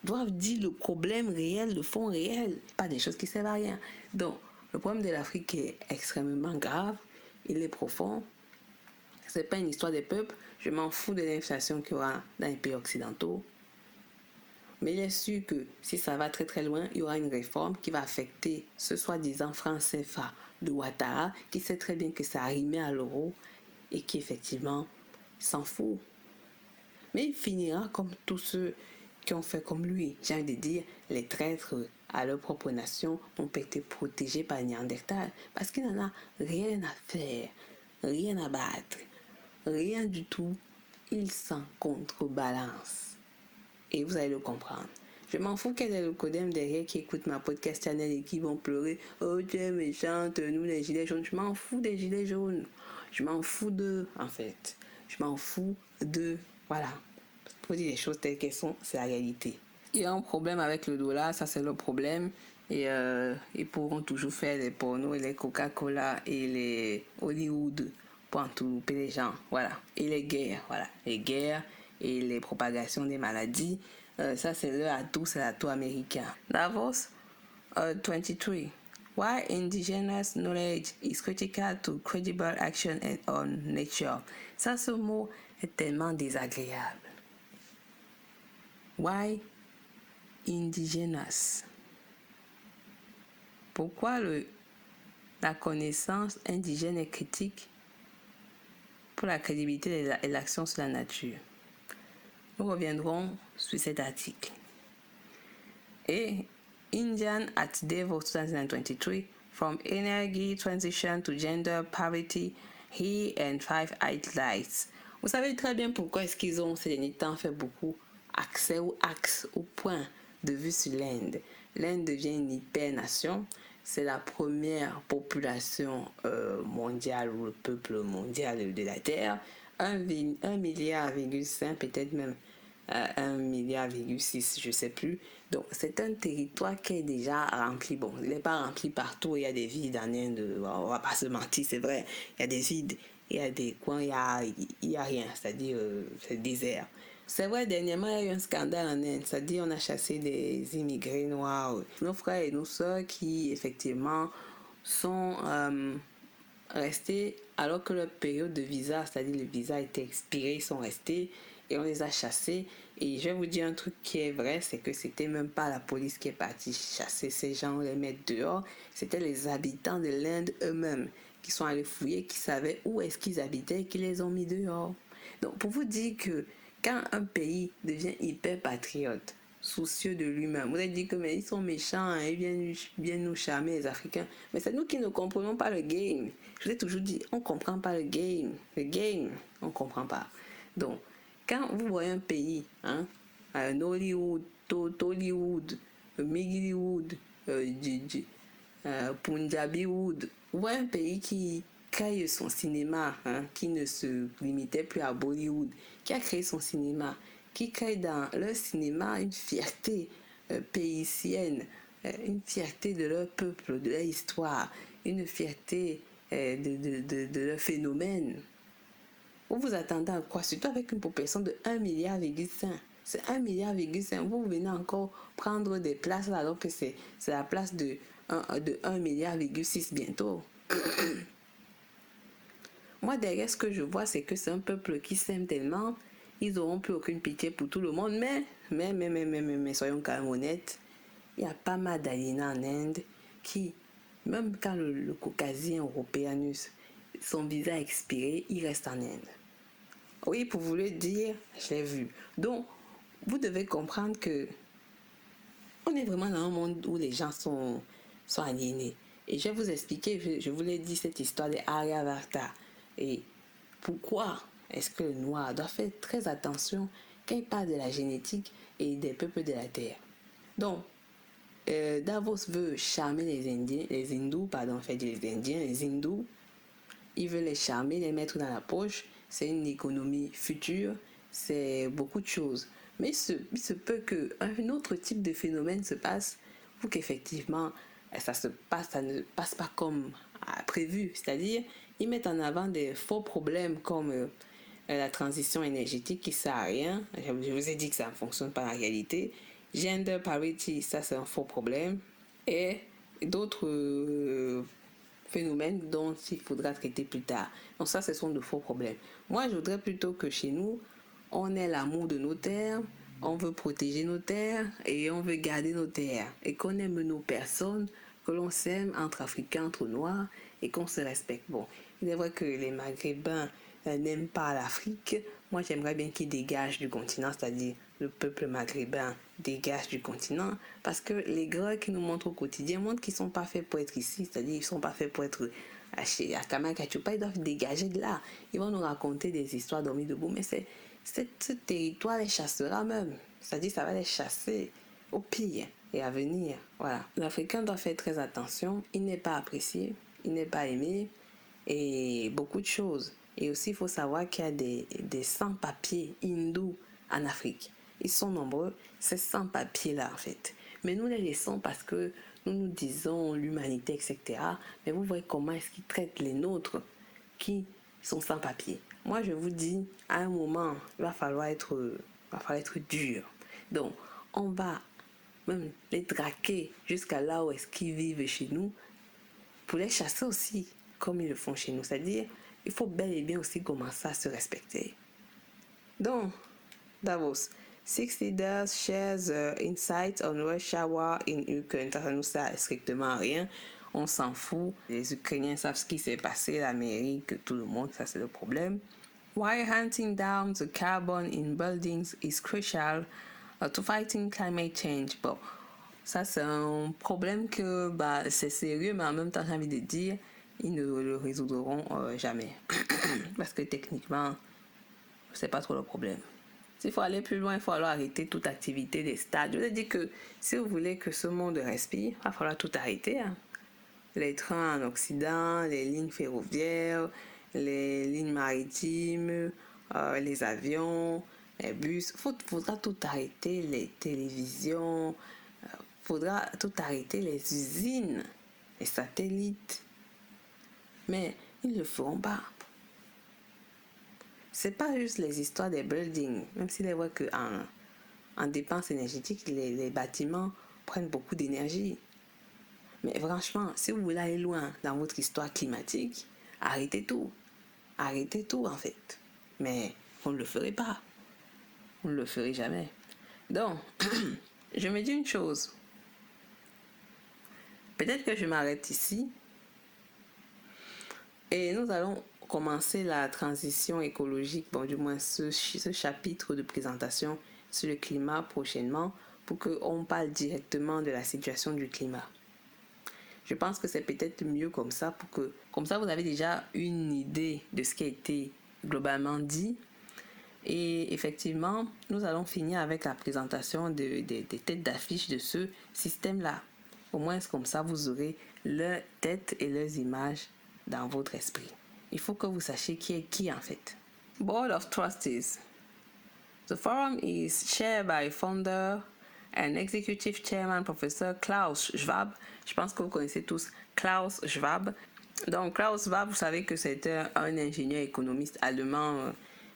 doivent dire le problème réel, le fond réel, pas des choses qui servent à rien. Donc, le problème de l'Afrique est extrêmement grave, il est profond. C'est pas une histoire des peuples, je m'en fous de l'inflation qu'il y aura dans les pays occidentaux. Mais il est sûr que si ça va très très loin, il y aura une réforme qui va affecter ce soi-disant franc CFA de Ouattara, qui sait très bien que ça a rimé à l'euro et qui effectivement s'en fout. Mais il finira comme tous ceux qui ont fait comme lui. J'ai envie de dire, les traîtres à leur propre nation n'ont pas été protégés par Néandertal parce qu'il n'en a rien à faire, rien à battre, rien du tout. Il s'en contrebalance. Et vous allez le comprendre. Je m'en fous quel est le codem derrière qui écoute ma podcast channel et qui vont pleurer. Oh, tu es méchante, nous les gilets jaunes. Je m'en fous des gilets jaunes. Je m'en fous d'eux, en fait. Je m'en fous d'eux. Voilà. Pour dire les choses telles qu'elles sont, c'est la réalité. Il y a un problème avec le dollar, ça c'est le problème. Et ils pourront toujours faire les pornos et les Coca-Cola et les Hollywood pour entourlouper les gens. Voilà. Et les guerres, voilà. Les guerres et les propagations des maladies. Ça c'est leur atout, c'est l'atout américain. Davos 23. Why indigenous knowledge is critical to credible action on nature. Ça, ce mot est tellement désagréable. Why indigenous? Pourquoi la connaissance indigène est critique pour la crédibilité et l'action sur la nature? Nous reviendrons sur cet article. Et Indian at Davos 2023, from energy transition to gender parity, he and 5 highlights. Vous savez très bien pourquoi est-ce qu'ils ont ces derniers temps fait beaucoup accès ou axe au point de vue sur l'Inde. L'Inde devient une hyper-nation. C'est la première population mondiale ou le peuple mondial de la Terre. 1,5 milliard, peut-être même 1,6 milliard, je ne sais plus. Donc, c'est un territoire qui est déjà rempli. Bon, il n'est pas rempli partout. Il y a des vides en Inde. On ne va pas se mentir, c'est vrai. Il y a des vides. Il y a des coins, il y a rien. C'est-à-dire, c'est désert. C'est vrai, dernièrement, il y a eu un scandale en Inde. C'est-à-dire, on a chassé des immigrés noirs. Nos frères et nos sœurs qui, effectivement, sont restés alors que leur période de visa, c'est-à-dire le visa était expiré, ils sont restés et on les a chassés. Et je vais vous dire un truc qui est vrai, c'est que c'était même pas la police qui est partie chasser ces gens, les mettre dehors. C'était les habitants de l'Inde eux-mêmes qui sont allés fouiller, qui savaient où est-ce qu'ils habitaient et qui les ont mis dehors. Donc pour vous dire que quand un pays devient hyper patriote, soucieux de lui-même, vous avez dit que mais ils sont méchants, hein, ils viennent nous charmer les Africains. Mais c'est nous qui ne comprenons pas le game. Je vous ai toujours dit, on ne comprend pas le game. Le game, on ne comprend pas. Donc, quand vous voyez un pays, hein, un Hollywood, Tollywood, Migiliwood, Punjabiwood, ou un pays qui crée son cinéma, hein, qui ne se limitait plus à Bollywood, qui a créé son cinéma, qui crée dans leur cinéma une fierté paysienne, une fierté de leur peuple, de leur histoire, une fierté de leur phénomène. Vous vous attendez à quoi? Surtout avec une population de 1,5 milliard. C'est 1,5 milliard. Vous venez encore prendre des places là, alors que c'est la place de 1,6 milliard bientôt. Moi, derrière ce que je vois, c'est que c'est un peuple qui s'aime tellement, ils n'auront plus aucune pitié pour tout le monde. Mais soyons quand même honnêtes, il y a pas mal d'aliénats en Inde qui, même quand le caucasien européanus, son visa expiré, il reste en Inde. Oui, pour vous le dire, je l'ai vu. Donc, vous devez comprendre que on est vraiment dans un monde où les gens sont aliénés. Et je vais vous expliquer, je vous l'ai dit, cette histoire des Aryavarta. Et pourquoi est-ce que le noir doit faire très attention quand il parle de la génétique et des peuples de la Terre. Donc, Davos veut charmer les Indiens, les hindous, pardon, en fait, les Indiens, les hindous. Il veut les charmer, les mettre dans la poche. C'est une économie future, c'est beaucoup de choses. Mais il se peut qu'un autre type de phénomène se passe pour qu'effectivement, ça ne passe pas comme prévu. C'est-à-dire, ils mettent en avant des faux problèmes comme la transition énergétique qui ne sert à rien. Je vous ai dit que ça ne fonctionne pas en réalité. Gender parity, ça c'est un faux problème. Et d'autres phénomènes dont il faudra traiter plus tard. Donc ça, ce sont de faux problèmes. Moi, je voudrais plutôt que chez nous, on ait l'amour de nos terres, on veut protéger nos terres et on veut garder nos terres. Et qu'on aime nos personnes, que l'on s'aime entre Africains, entre Noirs et qu'on se respecte. Bon, il est vrai que les Maghrébins n'aiment pas l'Afrique, moi j'aimerais bien qu'ils dégagent du continent, c'est-à-dire le peuple maghrébin dégage du continent, parce que les gars qui nous montrent au quotidien montrent qu'ils sont pas faits pour être ici, c'est-à-dire ils sont pas faits pour être à Kamakachoupa, ils doivent dégager de là. Ils vont nous raconter des histoires dormies debout, mais ce territoire les chassera même, c'est-à-dire ça va les chasser au pire et à venir. Voilà. L'Africain doit faire très attention, il n'est pas apprécié, il n'est pas aimé, et beaucoup de choses. Et aussi, il faut savoir qu'il y a des sans-papiers hindous en Afrique. Ils sont nombreux, ces sans-papiers-là, en fait. Mais nous les laissons parce que nous disons l'humanité, etc. Mais vous voyez comment est-ce qu'ils traitent les nôtres qui sont sans-papiers. Moi, je vous dis, à un moment, il va falloir être dur. Donc, on va même les traquer jusqu'à là où est-ce qu'ils vivent chez nous pour les chasser aussi, comme ils le font chez nous. C'est-à-dire, il faut bel et bien aussi commencer à se respecter. Donc, Davos, 6 leaders shares insights on Russia war in Ukraine. Ça nous sert strictement à rien. On s'en fout. Les Ukrainiens savent ce qui s'est passé, l'Amérique, tout le monde, ça c'est le problème. Why hunting down the carbon in buildings is crucial to fighting climate change. Bon, ça c'est un problème que c'est sérieux, mais en même temps j'ai envie de dire, ils ne le résoudront jamais. Parce que techniquement, c'est pas trop le problème. S'il faut aller plus loin, il faut alors arrêter toute activité des stades. Je vous ai dit que si vous voulez que ce monde respire, il va falloir tout arrêter. Hein. Les trains en Occident, les lignes ferroviaires, les lignes maritimes, les avions, les bus. Faudra tout arrêter, les télévisions, faudra tout arrêter, les usines, les satellites. Mais ils ne le feront pas. C'est pas juste les histoires des buildings, même s'il est vrai qu'en dépenses énergétiques, les bâtiments prennent beaucoup d'énergie. Mais franchement, si vous voulez aller loin dans votre histoire climatique, arrêtez tout. Arrêtez tout en fait. Mais on ne le ferait pas. On ne le ferait jamais. Donc, je me dis une chose. Peut-être que je m'arrête ici. Et nous allons commencer la transition écologique, bon du moins ce chapitre de présentation sur le climat prochainement pour qu'on parle directement de la situation du climat. Je pense que c'est peut-être mieux comme ça comme ça vous avez déjà une idée de ce qui a été globalement dit. Et effectivement, nous allons finir avec la présentation des têtes d'affiche de ce système-là. Au moins comme ça vous aurez leurs têtes et leurs images dans votre esprit. Il faut que vous sachiez qui est qui en fait. Board of Trustees. The forum is chaired by founder and executive chairman Professor Klaus Schwab. Je pense que vous connaissez tous Klaus Schwab. Donc Klaus Schwab, vous savez que c'était un ingénieur économiste allemand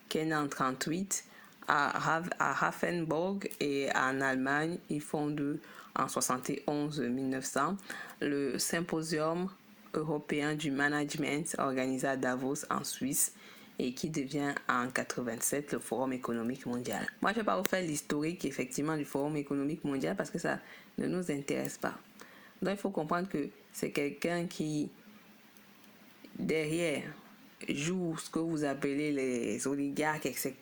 qui est né en 1938 à Hafenburg et en Allemagne. Il fonde en 71-1900 le Symposium européen du management organisé à Davos en Suisse et qui devient en 87 le Forum économique mondial. Moi, je ne vais pas vous faire l'historique effectivement du Forum économique mondial parce que ça ne nous intéresse pas. Donc, il faut comprendre que c'est quelqu'un qui, derrière, joue ce que vous appelez les oligarques, etc.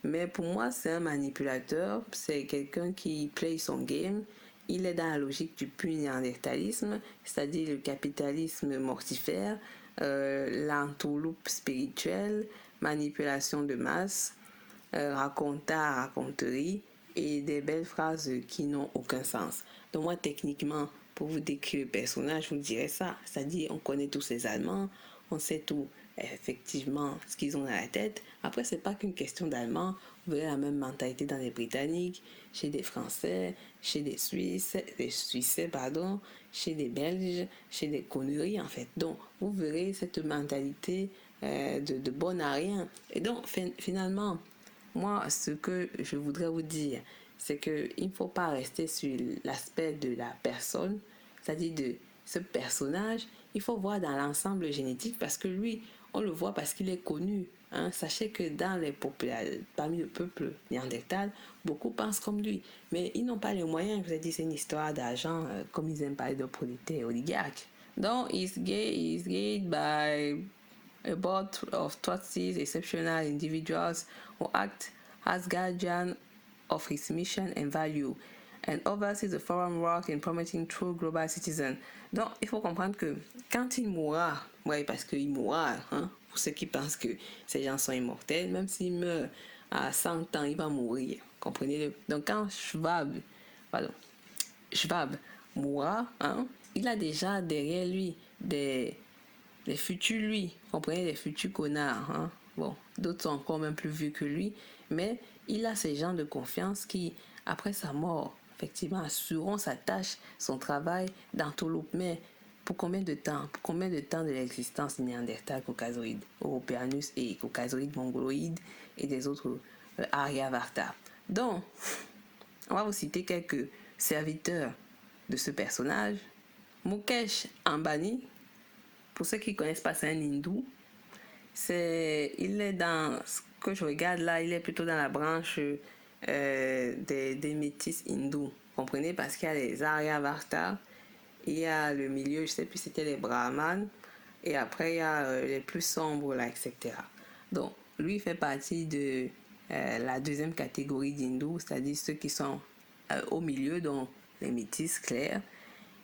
Mais pour moi, c'est un manipulateur, c'est quelqu'un qui play son game. Il est dans la logique du pur néandertalisme, c'est-à-dire le capitalisme mortifère, l'entourloupe spirituelle, manipulation de masse, raconterie et des belles phrases qui n'ont aucun sens. Donc moi, techniquement, pour vous décrire le personnage, je vous dirais ça. C'est-à-dire, on connaît tous ces Allemands, on sait tout effectivement ce qu'ils ont dans la tête. Après, c'est pas qu'une question d'Allemands. Vous verrez la même mentalité dans les Britanniques, chez des Français, chez des Suissais, chez des Belges, chez des conneries en fait. Donc, vous verrez cette mentalité de bon à rien. Et donc, finalement, moi, ce que je voudrais vous dire, c'est qu'il ne faut pas rester sur l'aspect de la personne, c'est-à-dire de ce personnage. Il faut voir dans l'ensemble génétique parce que lui, on le voit parce qu'il est connu. Hein. Sachez que parmi le peuple néandertal, beaucoup pensent comme lui. Mais ils n'ont pas les moyens. Je vous ai dit, c'est une histoire d'argent, comme ils aiment parler de prolétaires oligarques. Donc, is gained by a board of trustees, exceptional individuals who act as guardian of his mission and value, and oversees the forum work in promoting true global citizen. Donc, il faut comprendre que quand il mourra, ouais, parce qu'il mourra, hein, pour ceux qui pensent que ces gens sont immortels, même s'il meurt à 100 ans, il va mourir. Comprenez-le? Donc, quand Schwab mourra, hein, il a déjà derrière lui des futurs lui, comprenez, des futurs connards. Hein. Bon, d'autres sont encore même plus vieux que lui, mais il a ces gens de confiance qui, après sa mort, effectivement, assureront sa tâche, son travail dans tout le mais pour combien de temps? Pour combien de temps de l'existence néandertal, caucasoïde, européanus et caucasoïde mongoloïde et des autres Aryavarta. Donc, on va vous citer quelques serviteurs de ce personnage. Mukesh Ambani, pour ceux qui ne connaissent pas, c'est un hindou. Il est dans ce que je regarde là, il est plutôt dans la branche des métis hindous. Vous comprenez? Parce qu'il y a les Aryavarta, il y a le milieu, je ne sais plus si c'était les Brahmanes, et après il y a les plus sombres là, etc. Donc, lui fait partie de la deuxième catégorie d'hindous, c'est-à-dire ceux qui sont au milieu, donc les métis clairs.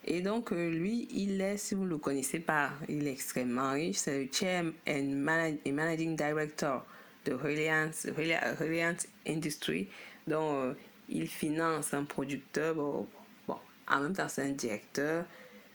Et donc, lui, il est, si vous ne le connaissez pas, il est extrêmement riche. C'est le Chair and Managing Director de Reliance Industry. Donc, il finance un producteur. Bon, en même temps, c'est un directeur,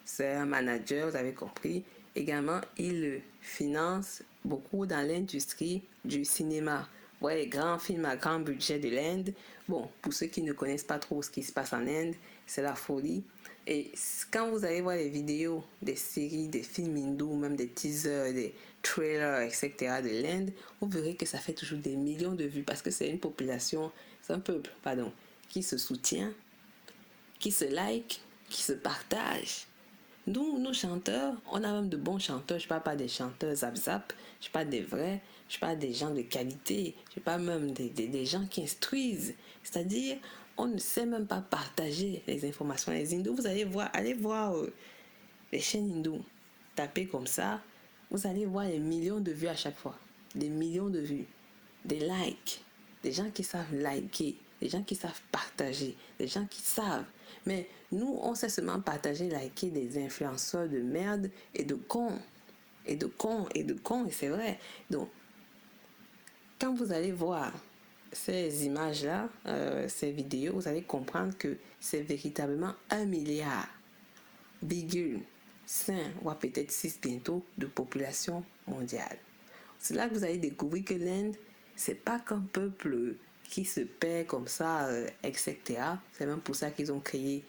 c'est un manager, vous avez compris. Également, il finance beaucoup dans l'industrie du cinéma. Vous voyez, les grands films à grand budget de l'Inde. Bon, pour ceux qui ne connaissent pas trop ce qui se passe en Inde, c'est la folie. Et quand vous allez voir les vidéos des séries, des films hindous, même des teasers, des trailers, etc. de l'Inde, vous verrez que ça fait toujours des millions de vues parce que c'est une population, c'est un peuple, pardon, qui se soutient, qui se like, qui se partage. Nous, nos chanteurs, on a même de bons chanteurs. Je ne parle pas des chanteurs zap-zap, je parle des vrais, je parle des gens de qualité, je parle même des gens qui instruisent. C'est-à-dire, on ne sait même pas partager les informations. Les hindous, vous allez voir, allez voir les chaînes hindoues. Tapez comme ça, vous allez voir des millions de vues à chaque fois. Des millions de vues. Des likes. Des gens qui savent liker. Des gens qui savent partager. Des gens qui savent. Mais nous, on sait seulement partager, liker des influenceurs de merde et de cons. Et de cons, et de cons, et c'est vrai. Donc, quand vous allez voir ces images-là, ces vidéos, vous allez comprendre que c'est véritablement 1 milliard, 5, ou peut-être 6 bientôt, de population mondiale. C'est là que vous allez découvrir que l'Inde, c'est pas qu'un peuple qui se perd comme ça, etc. C'est même pour ça qu'ils ont créé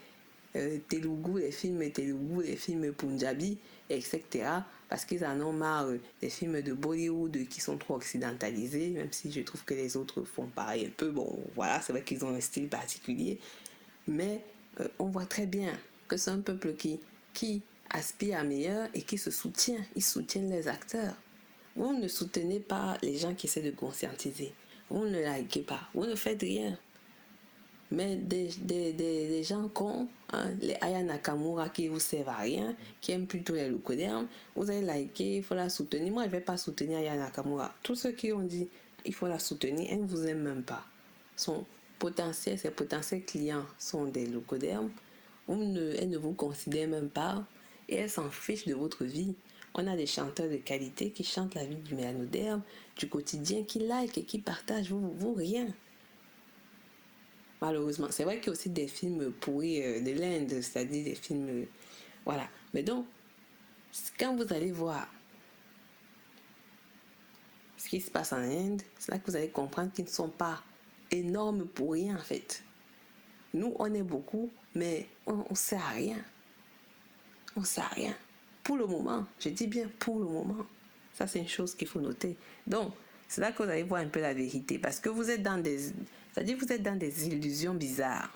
Telugu, les films Telugu, les films Punjabi, etc. Parce qu'ils en ont marre des films de Bollywood qui sont trop occidentalisés, même si je trouve que les autres font pareil un peu. Bon, voilà, c'est vrai qu'ils ont un style particulier. Mais on voit très bien que c'est un peuple qui aspire à meilleur et qui se soutient. Ils soutiennent les acteurs. Vous ne soutenez pas les gens qui essaient de conscientiser. Vous ne likez pas. Vous ne faites rien. Mais des gens cons, hein, les Aya Nakamura qui vous servent à rien, qui aiment plutôt les leucodermes, vous allez liker, il faut la soutenir. Moi, je ne vais pas soutenir Aya Nakamura. Tous ceux qui ont dit il faut la soutenir, elle ne vous aime même pas. Ses potentiels clients sont des leucodermes. Elle ne vous considère même pas et elle s'en fiche de votre vie. On a des chanteurs de qualité qui chantent la vie du mélanoderme, du quotidien, qui like et qui partagent. Vous rien. Malheureusement, c'est vrai qu'il y a aussi des films pourris de l'Inde, c'est-à-dire des films... voilà. Mais donc, quand vous allez voir ce qui se passe en Inde, c'est là que vous allez comprendre qu'ils ne sont pas énormes pour rien, en fait. Nous, on est beaucoup, mais on ne sert à rien. On ne sert à rien. Pour le moment, je dis bien pour le moment. Ça, c'est une chose qu'il faut noter. Donc, c'est là que vous allez voir un peu la vérité. Parce que vous êtes dans des... C'est-à-dire que vous êtes dans des illusions bizarres.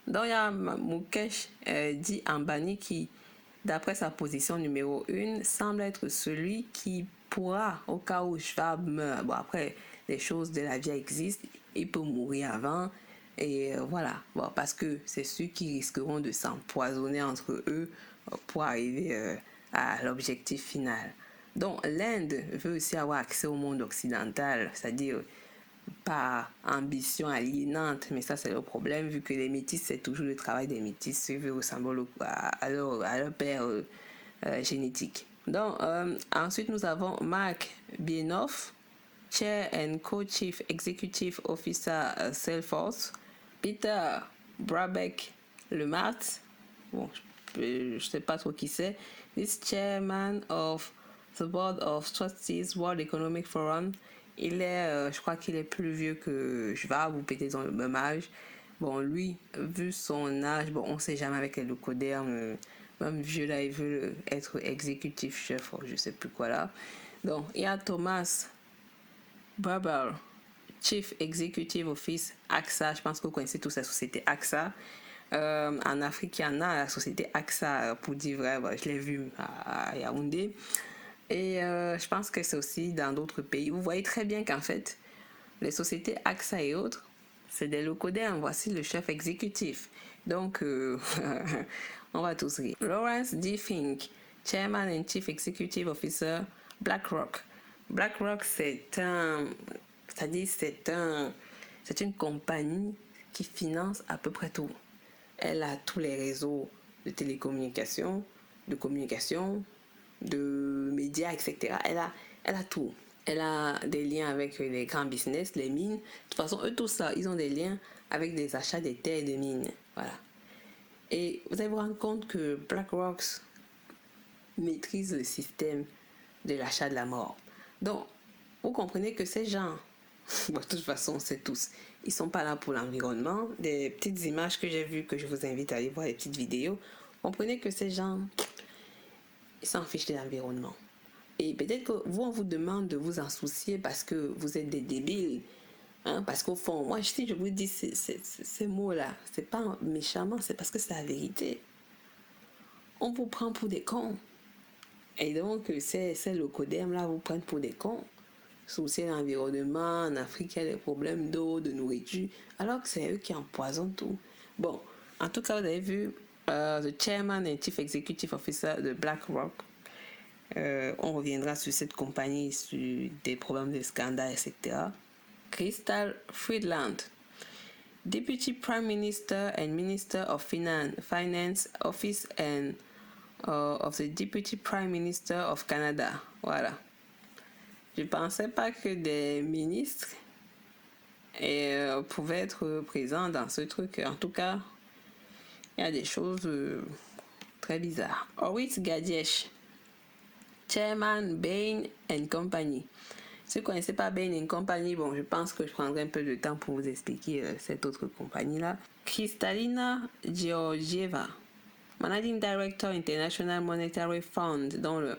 Donc, il y a Mukesh dit Ambani qui, d'après sa position numéro 1, semble être celui qui pourra, au cas où Schwab meurt, bon, après, les choses de la vie existent, il peut mourir avant, et voilà, bon, parce que c'est ceux qui risqueront de s'empoisonner entre eux pour arriver à l'objectif final. Donc, l'Inde veut aussi avoir accès au monde occidental, c'est-à-dire par ambition aliénante, mais ça c'est le problème, vu que les métis, c'est toujours le travail des métis, ceux qui ressemblent à leur père génétique. Donc, ensuite, nous avons Mark Bienoff, Chair and Co-Chief Executive Officer Salesforce. Peter Brabeck Lemart, bon, je ne sais pas trop qui c'est. This Chairman of the Board of Trustees World Economic Forum. Il est, je crois qu'il est plus vieux que je vais vous péter dans le même âge. Bon, lui, vu son âge, bon, on ne sait jamais avec les locodères, même vieux là, il veut être exécutif chef, je ne sais plus quoi là. Donc, il y a Thomas Barber, Chief Executive Office AXA. Je pense que vous connaissez tous la société AXA. En Afrique, il y en a la société AXA, pour dire vrai, je l'ai vu à Yaoundé. Et je pense que c'est aussi dans d'autres pays. Vous voyez très bien qu'en fait, les sociétés AXA et autres, c'est des locodères. Voici le chef exécutif. Donc, on va tous rire. Lawrence D. Fink, Chairman and Chief Executive Officer, BlackRock. BlackRock, c'est une compagnie qui finance à peu près tout. Elle a tous les réseaux de télécommunications, de communication, de médias, etc. Elle a tout. Elle a des liens avec les grands business, les mines. De toute façon, eux, tout ça, ils ont des liens avec des achats des terres et des mines. Voilà. Et vous allez vous rendre compte que BlackRock maîtrise le système de l'achat de la mort. Donc, vous comprenez que ces gens, de toute façon, c'est tous, ils sont pas là pour l'environnement. Des petites images que j'ai vues, que je vous invite à aller voir, les petites vidéos. Comprenez que ces gens, ils s'en fichent de l'environnement. Et peut-être que vous, on vous demande de vous en soucier parce que vous êtes des débiles. Hein, parce qu'au fond, moi, si je vous dis ces mots-là, c'est pas méchamment, c'est parce que c'est la vérité. On vous prend pour des cons. Et donc, ces locodèmes-là vous prennent pour des cons. Soucier l'environnement, en Afrique, il y a des problèmes d'eau, de nourriture, alors que c'est eux qui empoisonnent tout. Bon, en tout cas, vous avez vu, le Chairman and Chief Executive Officer de BlackRock. On reviendra sur cette compagnie, sur des problèmes de scandale, etc. Crystal Friedland, Deputy Prime Minister and Minister of Finance Office and of the Deputy Prime Minister of Canada. Voilà. Je ne pensais pas que des ministres pouvaient être présents dans ce truc. En tout cas, il y a des choses très bizarres. Oris Gadiesh, Chairman Bain & Company. Si vous ne connaissez pas Bain & Company, bon, je pense que je prendrai un peu de temps pour vous expliquer cette autre compagnie-là. Kristalina Georgieva, Managing Director International Monetary Fund, dans le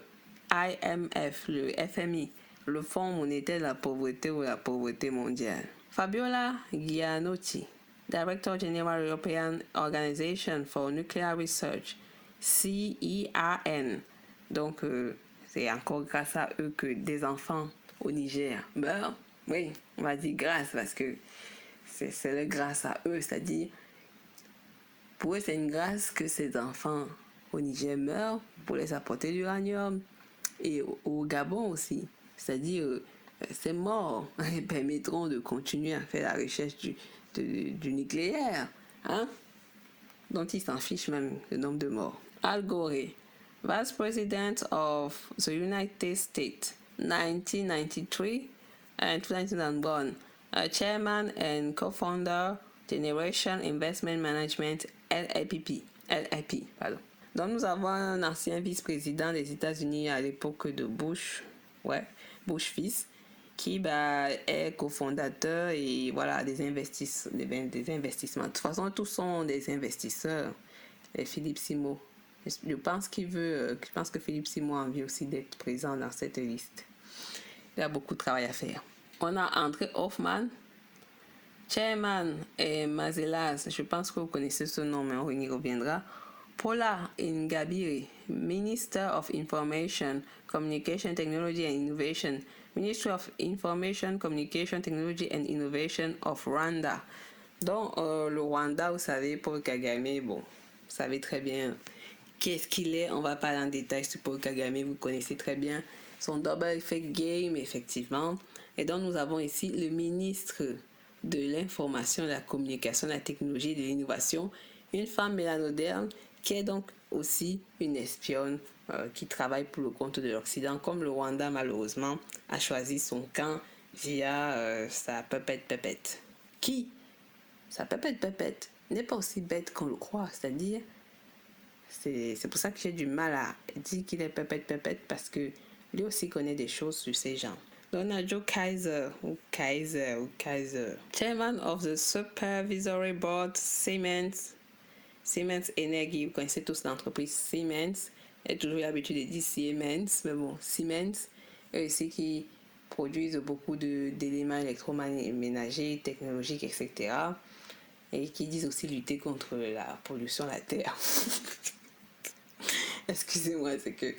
IMF, le FMI, le Fonds monétaire de la pauvreté ou la pauvreté mondiale. Fabiola Gianotti, Director General European Organization for Nuclear Research, CERN. Donc, c'est encore grâce à eux que des enfants au Niger meurent. Oui, on va dire grâce parce que c'est grâce à eux, c'est-à-dire pour eux c'est une grâce que ces enfants au Niger meurent pour les apporter l'uranium et au Gabon aussi, c'est-à-dire ces morts permettront de continuer à faire la recherche du nucléaire, hein, dont ils s'en fichent même le nombre de morts. Al Gore, Vice President of the United States, 1993 and 2001, Chairman and Co-founder, Generation Investment Management, LIP. Donc nous avons un ancien vice-président des États-Unis à l'époque de Bush, Bush fils, qui est cofondateur et voilà des investissements. De toute façon, tous sont des investisseurs. Et Philippe Simo, je pense que Philippe Simo a envie aussi d'être présent dans cette liste. Il y a beaucoup de travail à faire. On a André Hoffman, Chairman et Mazelas, je pense que vous connaissez ce nom, mais on y reviendra. Paula Ngabire, Minister of Information, Communication Technology and Innovation, Ministry of Information, Communication Technology and Innovation of Rwanda. Donc, le Rwanda, vous savez, Paul Kagame, bon, vous savez très bien Qu'est-ce qu'il est? On va parler en détail sur Paul Kagame, vous connaissez très bien son double effect game, effectivement. Et donc nous avons ici le ministre de l'information, de la communication, de la technologie et de l'innovation, une femme mélanoderne qui est donc aussi une espionne qui travaille pour le compte de l'Occident, comme le Rwanda malheureusement a choisi son camp via sa pépette. Qui, sa pépette, n'est pas aussi bête qu'on le croit, c'est-à-dire, c'est pour ça que j'ai du mal à dire qu'il est pépette, parce que lui aussi connaît des choses sur ces gens. Donc, on a Joe Kaiser, Chairman of the Supervisory Board, Siemens Energy. Vous connaissez tous l'entreprise Siemens. J'ai toujours l'habitude de dire Siemens, mais bon, Siemens, eux aussi qui produisent beaucoup d'éléments électroménagers, technologiques, etc. Et qui disent aussi lutter contre la pollution de la terre. Excusez-moi, c'est que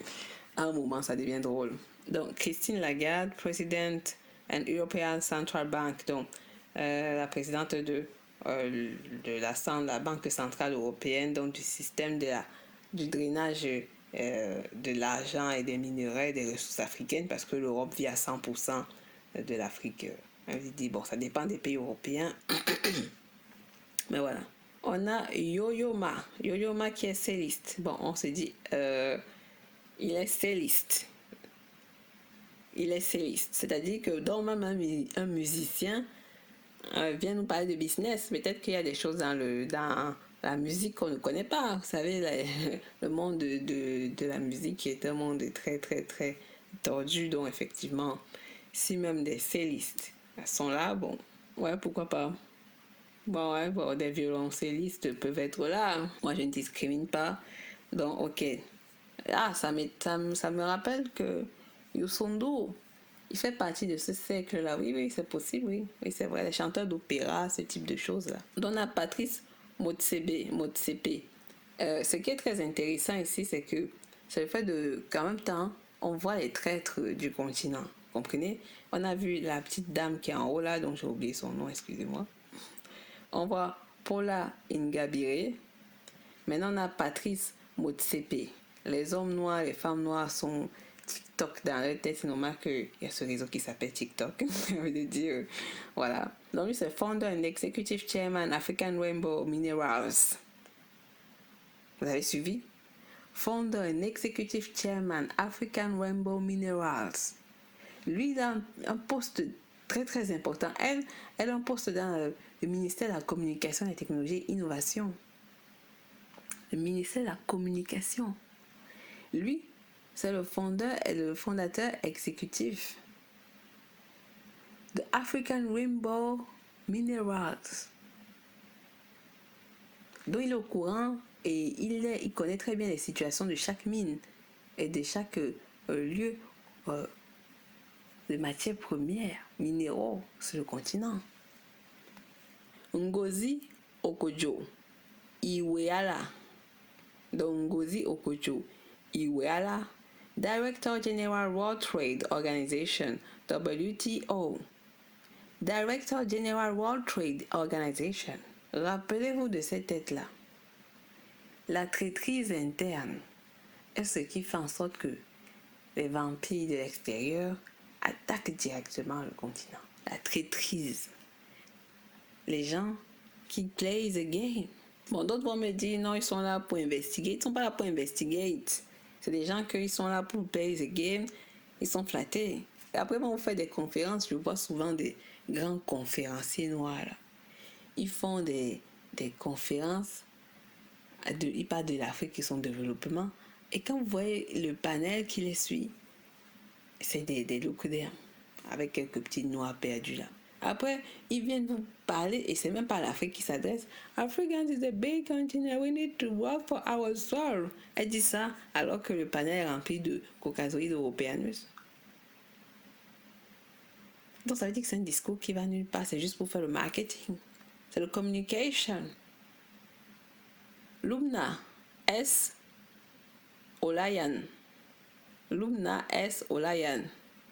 à un moment ça devient drôle. Donc Christine Lagarde, President and European Central Bank, donc la présidente de la Banque Centrale Européenne, donc du système du drainage de l'argent et des minerais, des ressources africaines, parce que l'Europe vit à 100% de l'Afrique. On dit, bon, ça dépend des pays européens. Mais voilà. On a Yo-Yo Ma qui est celliste. Bon, on se dit, il est celliste. C'est-à-dire que donc même un musicien vient nous parler de business. Peut-être qu'il y a des choses dans la musique qu'on ne connaît pas. Vous savez, le monde de la musique qui est un monde très, très, très tordu. Donc, effectivement, si même des cellistes sont là, bon, ouais, pourquoi pas. Bon, ouais, bon, des violoncellistes peuvent être là. Moi, je ne discrimine pas. Donc, ok. Ah, ça me rappelle que Youssou N'Dour, il fait partie de ce cercle-là. Oui, c'est possible, oui. Oui, c'est vrai, les chanteurs d'opéra, ce type de choses-là. Donc, on a Patrice Motsepe. Ce qui est très intéressant ici, c'est que c'est le fait qu'en même temps, on voit les traîtres du continent. Vous comprenez? On a vu la petite dame qui est en haut là, donc j'ai oublié son nom, excusez-moi. On voit Paula Ingabire. Maintenant, on a Patrice Motsepe. Les hommes noirs, les femmes noires sont TikTok dans leur tête. C'est normal qu'il y a ce réseau qui s'appelle TikTok. Je veux dire, voilà. Donc, lui, c'est founder and executive chairman African Rainbow Minerals. Vous avez suivi? Founder and executive chairman African Rainbow Minerals. Lui, il a un poste très, très important. Elle a un poste dans le ministère de la Communication, des Technologies et Innovation. Le ministère de la Communication. Lui, c'est le fondeur et le fondateur exécutif de African Rainbow Minerals. Donc il est au courant et il connaît très bien les situations de chaque mine et de chaque lieu de matières premières, minéraux sur le continent. Ngozi Okonjo-Iweala. Donc Ngozi Okonjo-Iweala, Director General World Trade Organization, WTO. Director General World Trade Organization. Rappelez-vous de cette tête-là. La traîtrise interne est ce qui fait en sorte que les vampires de l'extérieur attaquent directement le continent. La traîtrise. Les gens qui play the game. Bon, d'autres vont me dire, non, ils sont là pour investiguer. Ils ne sont pas là pour investiguer. C'est des gens qui sont là pour play the game. Ils sont flattés. Et après, quand on fait des conférences, je vois souvent des grands conférenciers noirs. Là. Ils font des conférences. Ils parlent de l'Afrique et son développement. Et quand vous voyez le panel qui les suit, c'est des locaux avec quelques petits noirs perdus là. Après, ils viennent vous parler, et c'est même pas l'Afrique qui s'adresse. Africa is a big continent, we need to work for our soul. Elle dit ça alors que le panel est rempli de caucasoïdes européenus. Donc ça veut dire que c'est un discours qui va nulle part, c'est juste pour faire le marketing. C'est le communication. Lumna S. Olayan.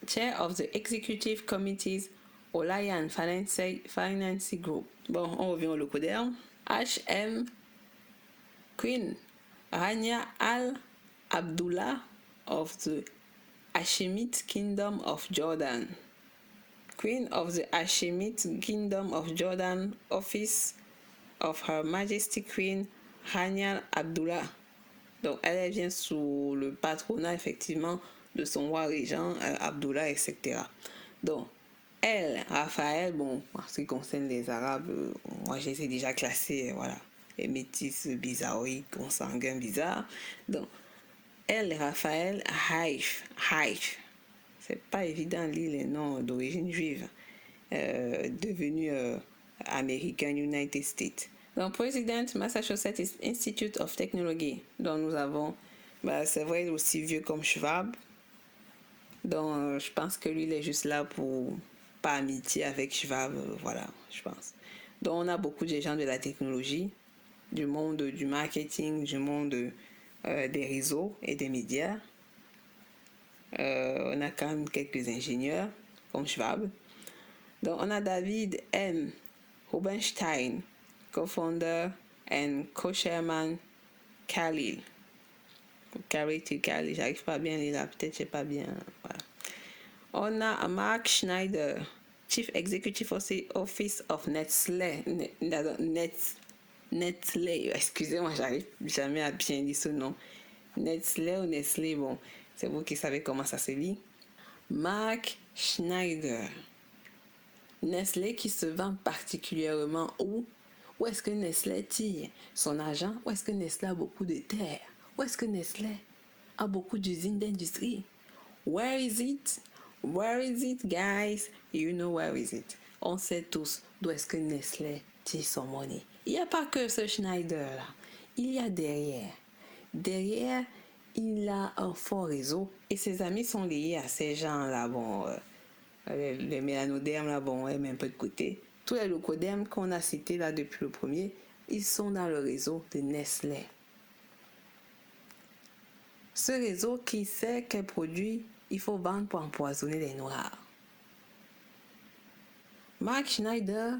Chair of the Executive Committees Olayan Finance Group. Bon, on revient au locoderme. H.M. Quinn, Rania al-Abdullah of the Hashemite Kingdom of Jordan. Queen of the Hashemite Kingdom of Jordan, office of Her Majesty Queen Rania Abdullah. Donc, elle vient sous le patronat, effectivement, de son roi régent, Abdullah, etc. Donc, elle, Raphaël, bon, en ce qui concerne les Arabes, moi, je les ai déjà classés, voilà, les métis bizarroïdes, consanguins bizarres. Donc, elle, Raphaël, Haïf, c'est pas évident de lire les noms d'origine juive, devenu américain, United States. Donc, President Massachusetts Institute of Technology, dont nous avons, c'est vrai, aussi vieux comme Schwab. Donc, je pense que lui, il est juste là pour pas amitié avec Schwab, voilà, je pense. Donc, on a beaucoup de gens de la technologie, du monde du marketing, du monde des réseaux et des médias. On a quand même quelques ingénieurs, comme Schwab. Donc, on a David M. Rubenstein, co-founder and co-chairman Khalil. Khalil, j'arrive pas bien à lire là, peut-être j'ai pas bien. Voilà. On a Mark Schneider, Chief Executive Office of Nestlé. Nestlé, excusez-moi, j'arrive jamais à bien lire ce nom. Nestlé ou Nestlé, bon, c'est vous qui savez comment ça se lit. Mark Schneider. Nestlé qui se vend particulièrement où? Où est-ce que Nestlé tire son argent? Où est-ce que Nestlé a beaucoup de terres? Où est-ce que Nestlé a beaucoup d'usines d'industrie? Where is it? Where is it, guys? You know where is it? On sait tous d'où est-ce que Nestlé tire son money. Il n'y a pas que ce Schneider-là. Il y a derrière. Derrière, il a un fort réseau et ses amis sont liés à ces gens-là. Bon, les mélanodermes, là, bon, ouais, mais un peu de côté. Tous les leucodermes qu'on a cités là depuis le premier, ils sont dans le réseau de Nestlé. Ce réseau qui sait quels produits il faut vendre pour empoisonner les noirs. Mark Schneider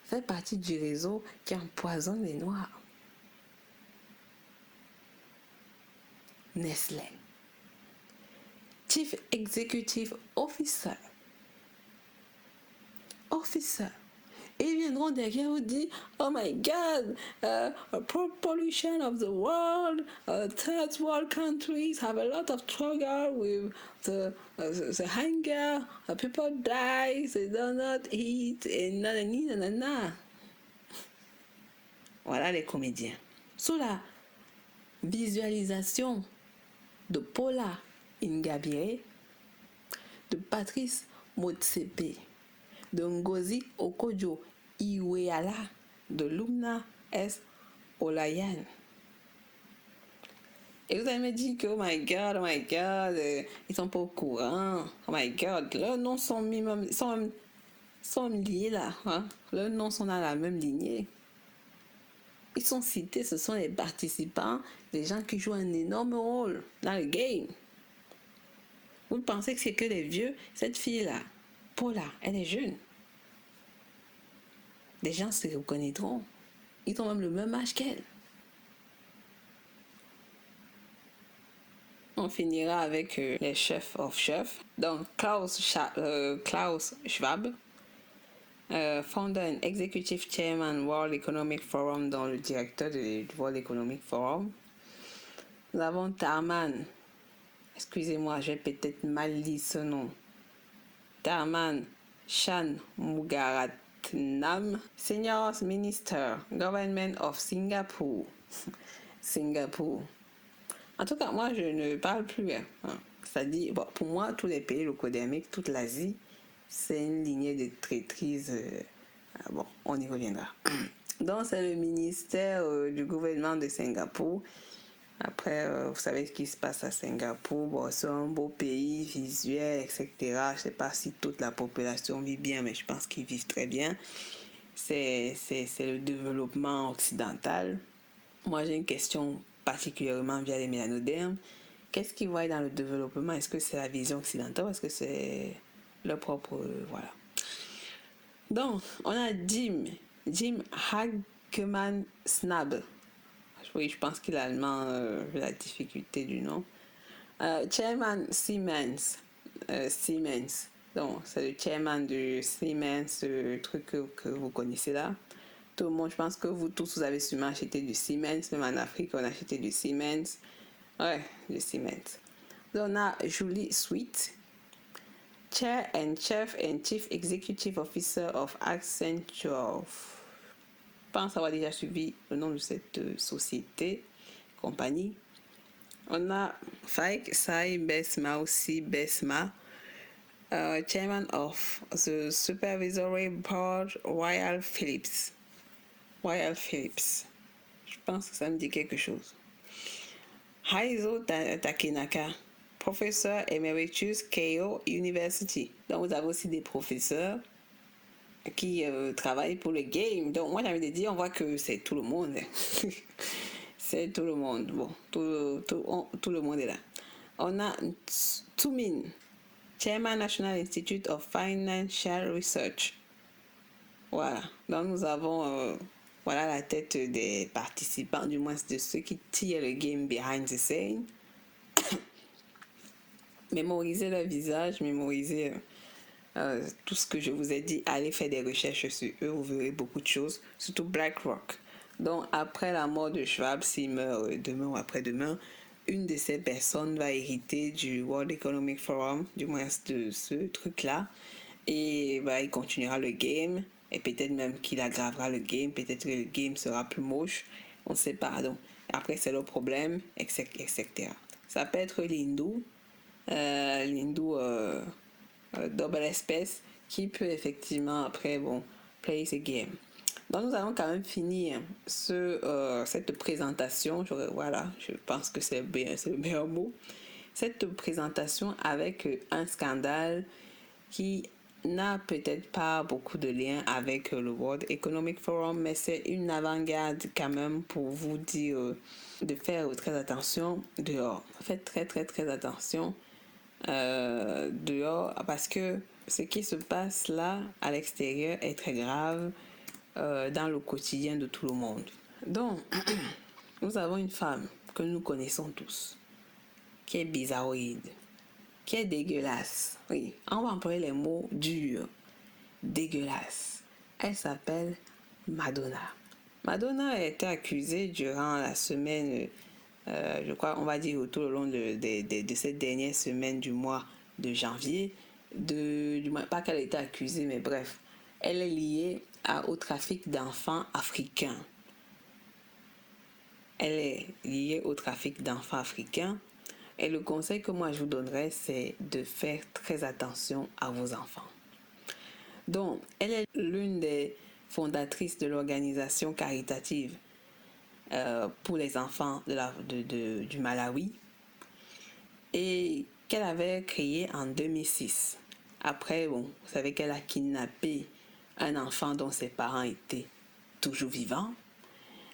fait partie du réseau qui empoisonne les noirs. Nestlé. Chief Executive Officer. Et ils viendront derrière vous dire, oh my God, pollution of the world, third world countries have a lot of struggle with the hunger, people die, they do not eat, et nanana. Voilà les comédiens. Sous la visualisation de Paula Ingabire, de Patrice Motsepe, de Ngozi Okonjo-Iweala, de Lumna S. Olayan. Et vous allez me dire que, oh my God, ils sont pas au courant. Oh my God, leurs noms sont liés là. Hein? Leurs noms sont dans la même lignée. Ils sont cités, ce sont les participants, les gens qui jouent un énorme rôle dans le game. Vous pensez que c'est que les vieux? Cette fille-là, Paula, elle est jeune. Les gens se reconnaîtront. Ils ont même le même âge qu'elle. On finira avec les chefs of chefs. Donc, Klaus Schwab, founder and executive chairman World Economic Forum, dont le directeur du World Economic Forum. Nous avons Tharman, excusez-moi, j'ai peut-être mal lu ce nom. Tharman Shanmugaratnam, Senior Minister, Government of Singapore. Singapour. En tout cas, moi, je ne parle plus. Hein. C'est-à-dire, bon, pour moi, tous les pays leucodémiques, toute l'Asie, c'est une lignée de traîtrise. Bon, on y reviendra. Donc, c'est le ministère du gouvernement de Singapour. Après, vous savez ce qui se passe à Singapour. Bon, c'est un beau pays, visuel, etc. Je ne sais pas si toute la population vit bien, mais je pense qu'ils vivent très bien. C'est le développement occidental. Moi, j'ai une question particulièrement via les mélanodermes. Qu'est-ce qu'ils voient dans le développement? Est-ce que c'est la vision occidentale ou est-ce que c'est leur propre... voilà. Donc, on a Jim Hageman Snab. Oui, je pense qu'il est allemand, la difficulté du nom. Chairman Siemens. Siemens. Donc, c'est le chairman de Siemens, le truc que vous connaissez là. Tout le monde, je pense que vous tous, vous avez sûrement acheté du Siemens. Même en Afrique, on a acheté du Siemens. Ouais, du Siemens. Donc, on a Julie Sweet, Chair and Chef and Chief Executive Officer of Accenture. Je pense avoir déjà suivi le nom de cette société, compagnie. On a Faik Sai Besma aussi, Besma, Chairman of the Supervisory Board, Royal Philips. Royal Philips. Je pense que ça me dit quelque chose. Haizo Takenaka, professeur emeritus Keio University. Donc vous avez aussi des professeurs qui travaillent pour le game. Donc moi j'ai envie de dire, on voit que c'est tout le monde. C'est tout le monde. Bon, tout le monde est là. On a Tumin, Chairman National Institute of Financial Research. Voilà. Donc nous avons voilà la tête des participants, du moins de ceux qui tirent le game behind the scene. Mémorisez leur visage, mémorisez tout ce que je vous ai dit. Allez faire des recherches sur eux, vous verrez beaucoup de choses, surtout BlackRock. Donc après la mort de Schwab, s'il meurt demain ou après-demain, une de ces personnes va hériter du World Economic Forum, du moins de ce truc-là, et bah, il continuera le game, et peut-être même qu'il aggravera le game, peut-être que le game sera plus moche, on ne sait pas. Donc après c'est le problème, etc. Ça peut être l'hindou, double espèce, qui peut effectivement après, bon, play the game. Donc nous allons quand même finir cette présentation, voilà, je pense que c'est le meilleur mot, cette présentation avec un scandale qui n'a peut-être pas beaucoup de lien avec le World Economic Forum, mais c'est une avant-garde quand même pour vous dire de faire très attention dehors. Faites très attention dehors, parce que ce qui se passe là à l'extérieur est très grave dans le quotidien de tout le monde. Donc, nous avons une femme que nous connaissons tous, qui est bizarroïde, qui est dégueulasse. Oui, on va employer les mots durs. Dégueulasse. Elle s'appelle Madonna. Madonna a été accusée durant la semaine, je crois, on va dire tout au long de cette dernière semaine du mois de janvier, du moins, pas qu'elle a été accusée, mais bref, elle est liée au trafic d'enfants africains. Elle est liée au trafic d'enfants africains. Et le conseil que moi je vous donnerais, c'est de faire très attention à vos enfants. Donc, elle est l'une des fondatrices de l'organisation caritative pour les enfants du Malawi, et qu'elle avait créée en 2006. Après, bon, vous savez qu'elle a kidnappé un enfant dont ses parents étaient toujours vivants,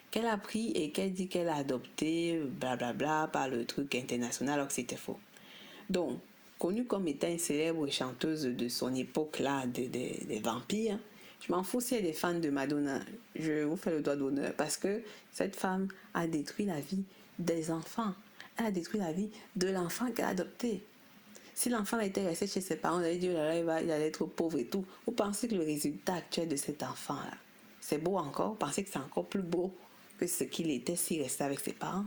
qu'elle a pris et qu'elle dit qu'elle a adopté, blablabla, par le truc international, alors que c'était faux. Donc, connue comme étant une célèbre chanteuse de son époque-là, des vampires, je m'en fous si elle est fan de Madonna. Je vous fais le doigt d'honneur, parce que cette femme a détruit la vie des enfants. Elle a détruit la vie de l'enfant qu'elle a adopté. Si l'enfant était resté chez ses parents, on allait dire, il allait être pauvre et tout. Vous pensez que le résultat actuel de cet enfant-là, c'est beau encore? Vous pensez que c'est encore plus beau que ce qu'il était s'il restait avec ses parents?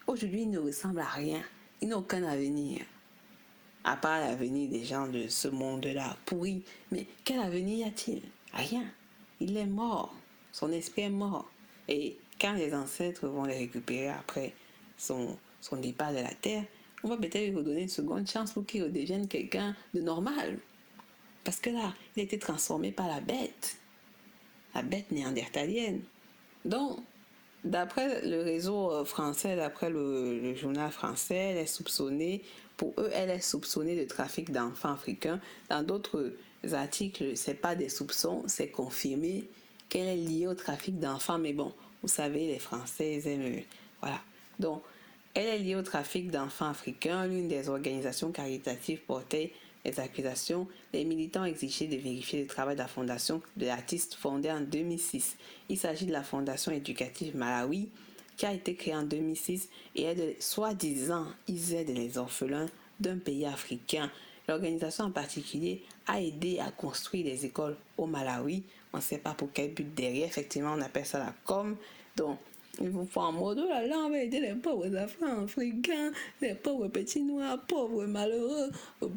Aujourd'hui, il ne ressemble à rien. Il n'a aucun avenir. À part l'avenir des gens de ce monde-là pourri. Mais quel avenir y a-t-il? Rien. Il est mort. Son esprit est mort. Et quand les ancêtres vont les récupérer après son départ de la terre, on va peut-être lui redonner une seconde chance pour qu'il redevienne quelqu'un de normal. Parce que là, il a été transformé par la bête néandertalienne. Donc, d'après le réseau français, d'après le journal français, elle est soupçonnée, pour eux, elle est soupçonnée de trafic d'enfants africains. Dans d'autres articles, c'est pas des soupçons, c'est confirmé qu'elle est liée au trafic d'enfants. Mais bon, vous savez, les Français aiment, voilà. Donc, elle est liée au trafic d'enfants africains. L'une des organisations caritatives portait les accusations. Les militants exigeaient de vérifier le travail de la fondation de l'artiste fondée en 2006. Il s'agit de la Fondation éducative Malawi, qui a été créée en 2006 et aide, soi-disant, ils aident les orphelins d'un pays africain. L'organisation en particulier a aidé à construire des écoles au Malawi. On ne sait pas pour quel but derrière. Effectivement, on appelle ça la com. Donc, il vous faut en mode, oh là là, on va aider les pauvres enfants africains, les pauvres petits noirs, pauvres malheureux,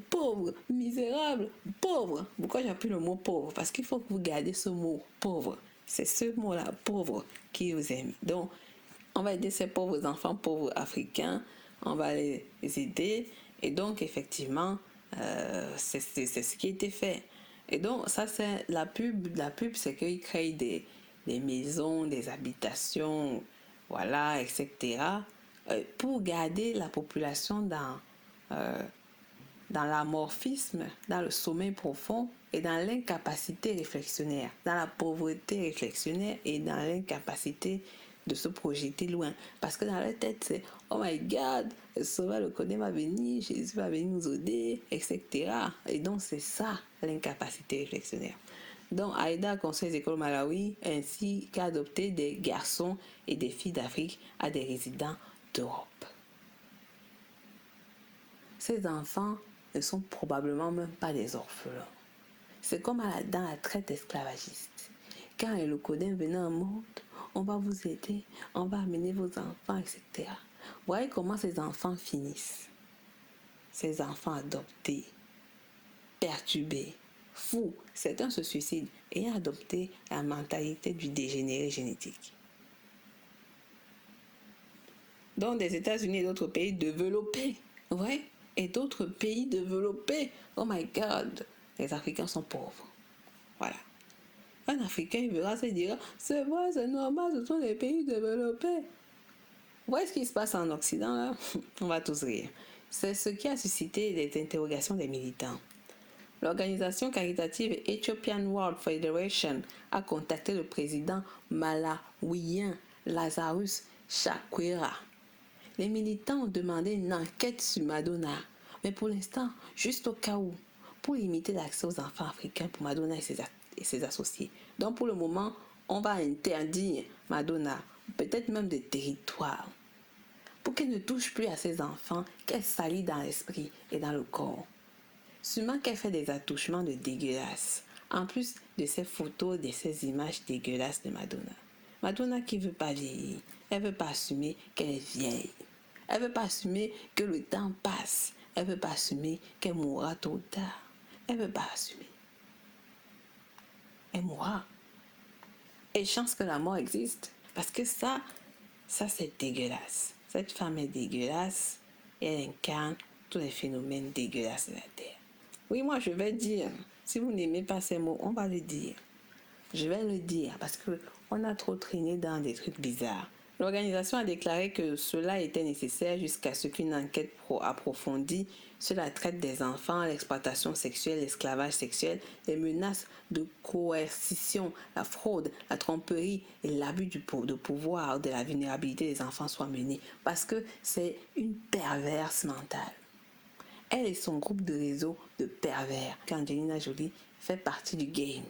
pauvres misérables, pauvres. Pourquoi j'appuie le mot pauvre? Parce qu'il faut que vous gardez ce mot pauvre. C'est ce mot-là, pauvre, qui vous aime. Donc, on va aider ces pauvres enfants, pauvres africains, on va les aider. Et donc, effectivement, c'est ce qui a été fait. Et donc, ça, c'est la pub. La pub, c'est qu'ils créent des maisons, des habitations, voilà, etc., pour garder la population dans l'amorphisme, dans le sommeil profond et dans l'incapacité réflexionnaire, dans la pauvreté réflexionnaire et dans l'incapacité de se projeter loin. Parce que dans leur tête, c'est « Oh my God, le Sauveur le connaît va venir, Jésus va venir nous aider, etc. » Et donc, c'est ça, l'incapacité réflexionnaire. Donc, AIDA conseille les écoles Malawi ainsi qu'à adopter des garçons et des filles d'Afrique à des résidents d'Europe. Ces enfants ne sont probablement même pas des orphelins. C'est comme dans la traite esclavagiste. Quand le Codin venait en mode, on va vous aider, on va amener vos enfants, etc. Vous voyez comment ces enfants finissent. Ces enfants adoptés, perturbés, fous, certains se suicident ayant adopté la mentalité du dégénéré génétique. Donc des États-Unis et d'autres pays développés, ouais, et d'autres pays développés. Oh my God, les Africains sont pauvres. Voilà. Un Africain, il verra se dire, c'est vrai, c'est normal, ce sont les pays développés. Vous voyez ce qui se passe en Occident, là? On va tous rire. C'est ce qui a suscité des interrogations des militants. L'organisation caritative Ethiopian World Federation a contacté le président malawien Lazarus Chakwera. Les militants ont demandé une enquête sur Madonna, mais pour l'instant, juste au cas où, pour limiter l'accès aux enfants africains pour Madonna et ses associés. Donc pour le moment, on va interdire Madonna, peut-être même des territoires, pour qu'elle ne touche plus à ses enfants, qu'elle salit dans l'esprit et dans le corps. Sûrement qu'elle fait des attouchements de dégueulasses, en plus de ces photos, de ces images dégueulasses de Madonna. Madonna qui ne veut pas vieillir, elle ne veut pas assumer qu'elle est vieille. Elle ne veut pas assumer que le temps passe. Elle ne veut pas assumer qu'elle mourra tôt ou tard. Elle ne veut pas assumer. Elle mourra. Et chance que la mort existe. Parce que ça c'est dégueulasse. Cette femme est dégueulasse et elle incarne tous les phénomènes dégueulasses de la Terre. Oui, moi je vais dire, si vous n'aimez pas ces mots, on va le dire. Je vais le dire parce qu'on a trop traîné dans des trucs bizarres. L'organisation a déclaré que cela était nécessaire jusqu'à ce qu'une enquête approfondie sur la traite des enfants, l'exploitation sexuelle, l'esclavage sexuel, les menaces de coercition, la fraude, la tromperie et l'abus de pouvoir, de la vulnérabilité des enfants soient menés. Parce que c'est une perverse mentale. Elle et son groupe de réseau de pervers, qu'Angelina Jolie fait partie du game.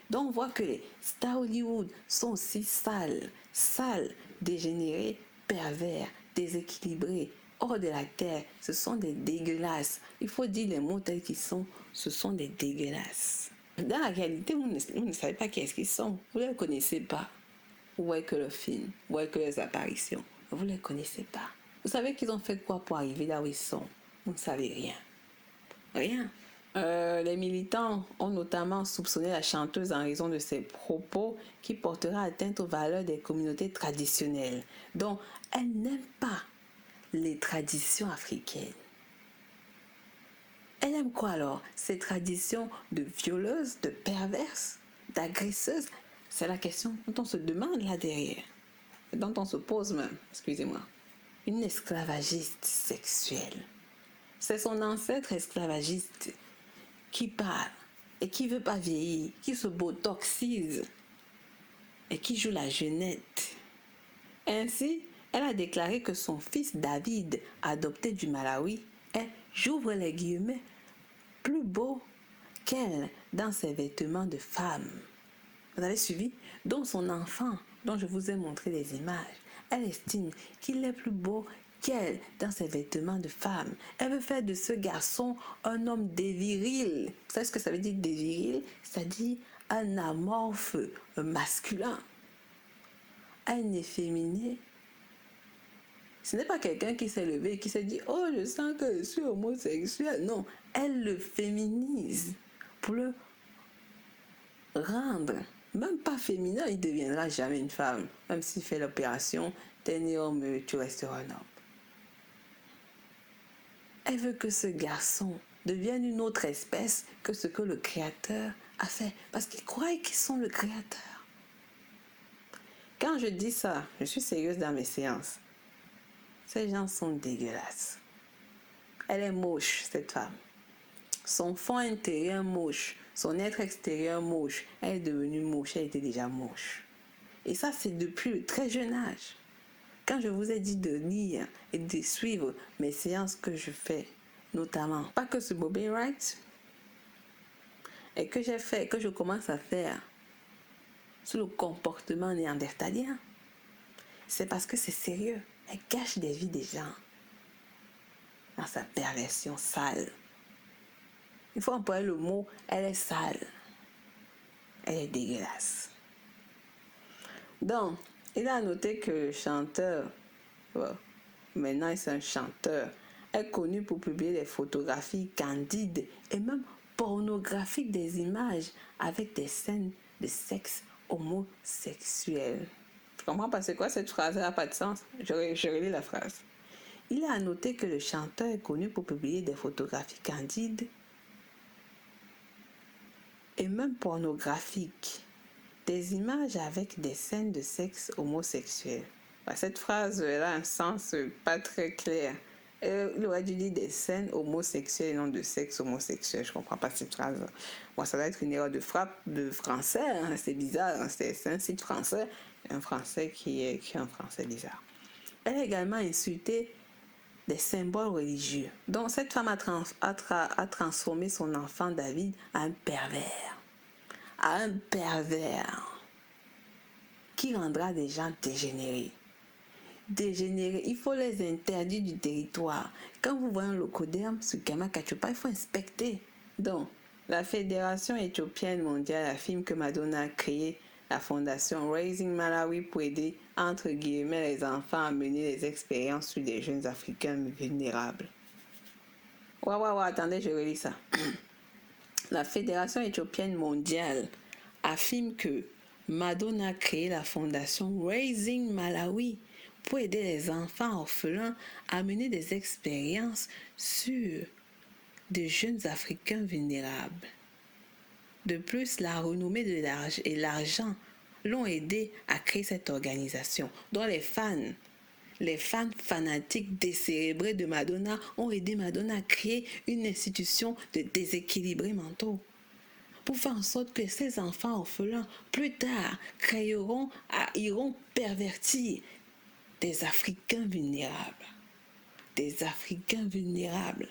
Donc on voit que les stars Hollywood sont aussi sales, dégénérés, pervers, déséquilibrés, hors de la terre. Ce sont des dégueulasses. Il faut dire les mots tels qu'ils sont. Ce sont des dégueulasses. Dans la réalité, vous ne savez pas qui est-ce qu'ils sont. Vous ne les connaissez pas. Vous voyez que le film, vous voyez que les apparitions. Vous ne les connaissez pas. Vous savez qu'ils ont fait quoi pour arriver là où ils sont. Vous ne savez rien. Rien. Les militants ont notamment soupçonné la chanteuse en raison de ses propos qui porteraient atteinte aux valeurs des communautés traditionnelles. Donc, elle n'aime pas les traditions africaines. Elle aime quoi alors? Ces traditions de violeuses, de perverses, d'agresseuses? C'est la question dont on se demande là derrière. Dont on se pose même, excusez-moi. Une esclavagiste sexuelle. C'est son ancêtre esclavagiste qui parle et qui veut pas vieillir, qui se botoxise et qui joue la jeunette. Ainsi, elle a déclaré que son fils David, adopté du Malawi, est, j'ouvre les guillemets, plus beau qu'elle dans ses vêtements de femme. Vous avez suivi? Donc son enfant, dont je vous ai montré les images, Elle estime qu'il est plus beau qu'elle dans ses vêtements de femme. Elle veut faire de ce garçon un homme déviril. Vous savez ce que ça veut dire déviril? C'est-à-dire un amorphe masculin. Un efféminé. Ce n'est pas quelqu'un qui s'est levé et qui s'est dit « Oh, je sens que je suis homosexuel ». Non, elle le féminise pour le rendre, même pas féminin, il ne deviendra jamais une femme. Même s'il fait l'opération, t'es né homme, tu resteras un homme. Elle veut que ce garçon devienne une autre espèce que ce que le Créateur a fait. Parce qu'ils croient qu'ils sont le Créateur. Quand je dis ça, je suis sérieuse dans mes séances. Ces gens sont dégueulasses. Elle est moche, cette femme. Son fond intérieur moche, son être extérieur moche. Elle est devenue moche, elle était déjà moche. Et ça, c'est depuis le très jeune âge. Quand je vous ai dit de lire et de suivre mes séances que je fais, notamment, pas que ce Bobby Wright, et que j'ai fait, que je commence à faire sur le comportement néandertalien, c'est parce que c'est sérieux. Elle cache des vies des gens dans sa perversion sale. Il faut employer le mot, elle est sale. Elle est dégueulasse. Donc, il a noté que le chanteur, maintenant c'est un chanteur, est connu pour publier des photographies candides et même pornographiques des images avec des scènes de sexe homosexuel. Je comprends pas c'est quoi cette phrase, elle n'a pas de sens. Je relis la phrase. Il a noté que le chanteur est connu pour publier des photographies candides et même pornographiques, des images avec des scènes de sexe homosexuel. Cette phrase a un sens pas très clair. Il aurait dû dire des scènes homosexuelles et non de sexe homosexuel. Je comprends pas cette phrase. Bon, ça doit être une erreur de frappe de français. Hein. C'est bizarre. Hein. C'est un site français. Un français qui est un français bizarre. Elle a également insulté des symboles religieux. Donc cette femme a transformé son enfant David en un pervers. À un pervers qui rendra des gens dégénérés. Dégénérés, il faut les interdire du territoire. Quand vous voyez un locoderme sur Kamakachupa, il faut inspecter. Donc, la Fédération éthiopienne mondiale affirme que Madonna a créé la fondation Raising Malawi pour aider, entre guillemets, les enfants à mener des expériences sur des jeunes Africains vulnérables. Attendez, je relis ça. La Fédération éthiopienne mondiale affirme que Madonna a créé la fondation Raising Malawi pour aider les enfants orphelins à mener des expériences sur de jeunes Africains vulnérables. De plus, la renommée et l'argent l'ont aidé à créer cette organisation, dont les fans fanatiques décérébrés de Madonna ont aidé Madonna à créer une institution de déséquilibrés mentaux pour faire en sorte que ces enfants orphelins, plus tard, iront pervertir des Africains vulnérables. Des Africains vulnérables.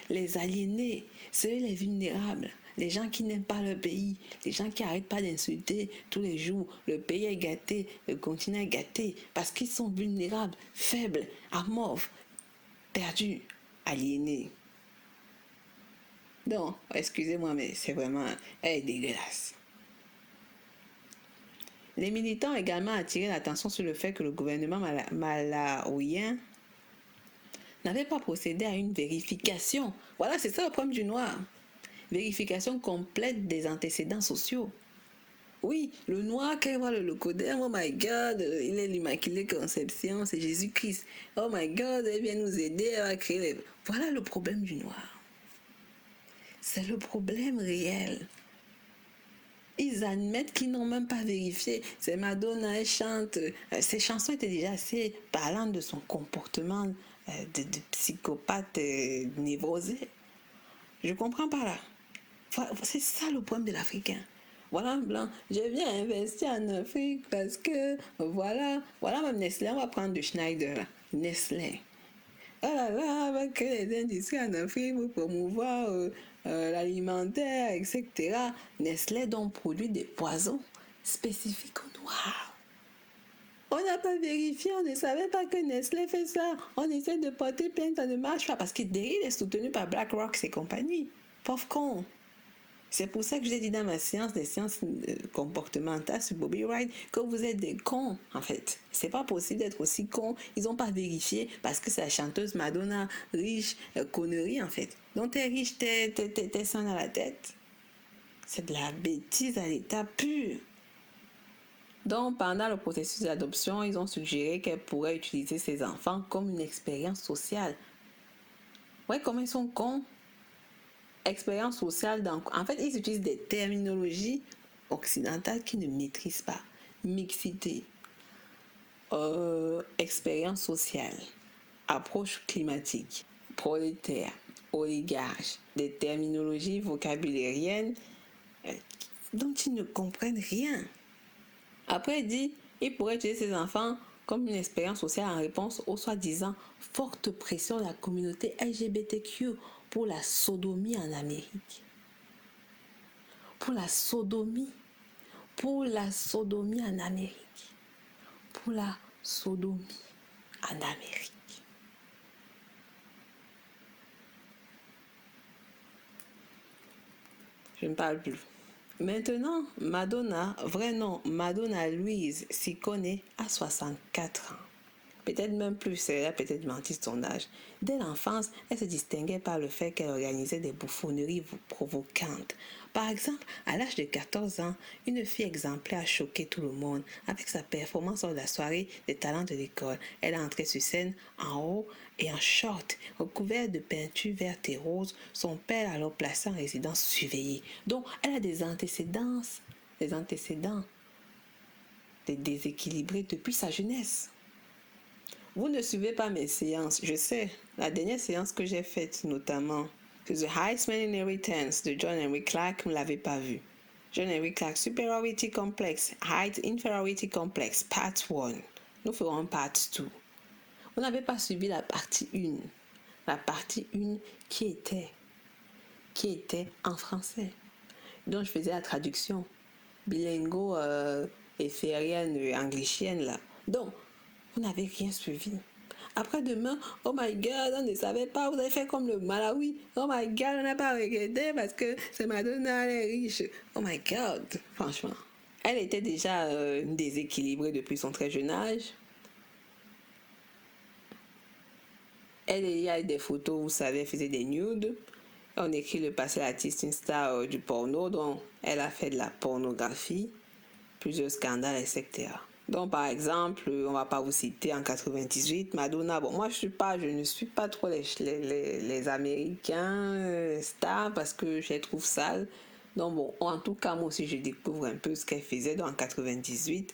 Les aliénés, ceux les vulnérables. Les gens qui n'aiment pas leur pays, les gens qui n'arrêtent pas d'insulter tous les jours. Le pays est gâté, le continent est gâté, parce qu'ils sont vulnérables, faibles, amorphes, perdus, aliénés. Donc, excusez-moi, mais c'est vraiment, elle est dégueulasse. Les militants ont également attiré l'attention sur le fait que le gouvernement malawien n'avait pas procédé à une vérification. Voilà, c'est ça le problème du noir. Vérification complète des antécédents sociaux. Oui, le noir, quand il voit le locoderme, oh my God, il est l'Immaculée Conception, c'est Jésus-Christ. Oh my God, elle vient nous aider à créer les... Voilà le problème du noir. C'est le problème réel. Ils admettent qu'ils n'ont même pas vérifié. C'est Madonna, elle chante. Ses chansons étaient déjà assez parlantes de son comportement de psychopathe névrosé. Je comprends pas là. C'est ça le problème de l'Africain. Voilà un blanc, je viens investir en Afrique parce que voilà même Nestlé, on va prendre du Schneider là. Nestlé. Oh là là, avec les industries en Afrique pour promouvoir l'alimentaire, etc. Nestlé donc produit des poisons spécifiques aux noirs. On n'a pas vérifié, on ne savait pas que Nestlé fait ça. On essaie de porter plainte, ça ne marche pas. Parce que derrière, il est soutenu par BlackRock et compagnie. Pauvre con. C'est pour ça que je l'ai dit dans ma séance des sciences comportementales sur Bobby Wright que vous êtes des cons, en fait. C'est pas possible d'être aussi con. Ils n'ont pas vérifié parce que c'est la chanteuse Madonna riche, connerie, en fait. Donc t'es riche, t'es sain à la tête. C'est de la bêtise à l'état pur. Donc, pendant le processus d'adoption, ils ont suggéré qu'elle pourrait utiliser ses enfants comme une expérience sociale. Ouais, comment ils sont cons. Expérience sociale, en fait, ils utilisent des terminologies occidentales qu'ils ne maîtrisent pas. Mixité, expérience sociale, approche climatique, prolétaire, oligarche, des terminologies vocabulairiennes dont ils ne comprennent rien. Après, il dit, il pourrait utiliser ses enfants comme une expérience sociale en réponse aux soi-disant forte pression de la communauté LGBTQ pour la sodomie en Amérique. Pour la sodomie en Amérique. Pour la sodomie en Amérique. Je ne parle plus. Maintenant, Madonna, vrai nom, Madonna Louise Ciccone, a 64 ans. Peut-être même plus, elle a peut-être menti son âge. Dès l'enfance, elle se distinguait par le fait qu'elle organisait des bouffonneries provocantes. Par exemple, à l'âge de 14 ans, une fille exemplaire a choqué tout le monde avec sa performance lors de la soirée des talents de l'école. Elle est entrée sur scène en haut et en short, recouverte de peinture verte et rose. Son père alors placé en résidence surveillée. Donc, elle a des antécédents, des déséquilibrés depuis sa jeunesse. Vous ne suivez pas mes séances, je sais. La dernière séance que j'ai faite, notamment, The Heisman Inheritance de John Henry Clarke, vous ne l'avez pas vu. John Henry Clarke, Superiority Complex, Height Inferiority Complex, Part 1. Nous ferons Part 2. Vous n'avez pas suivi la partie 1. La partie 1 qui était en français. Donc je faisais la traduction. Bilingo et férienne, anglichienne, là. Donc, vous n'avez rien suivi. Après demain, oh my god, on ne savait pas, vous avez fait comme le Malawi. Oh my god, on n'a pas regretté parce que c'est Madonna, elle est riche. Oh my god, franchement. Elle était déjà déséquilibrée depuis son très jeune âge. Elle, il y a des photos, vous savez, elle faisait des nudes. On écrit le passé l'artiste, une star du porno, donc elle a fait de la pornographie, plusieurs scandales, etc. Donc, par exemple, on va pas vous citer en 98, Madonna. Bon, moi, je ne suis pas trop les Américains stars parce que je les trouve sales. Donc, bon, en tout cas, moi aussi, je découvre un peu ce qu'elle faisait. Donc, en 98,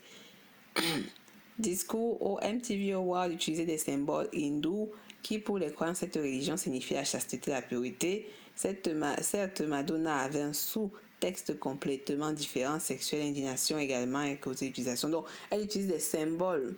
discours au MTV Award utilisait des symboles hindous qui, pour les croyants de cette religion, signifient la chasteté et la purité. Certes, Madonna avait un sous-texte complètement différent, sexuelle, indignation également, et causée d'utilisation. Donc, elle utilise des symboles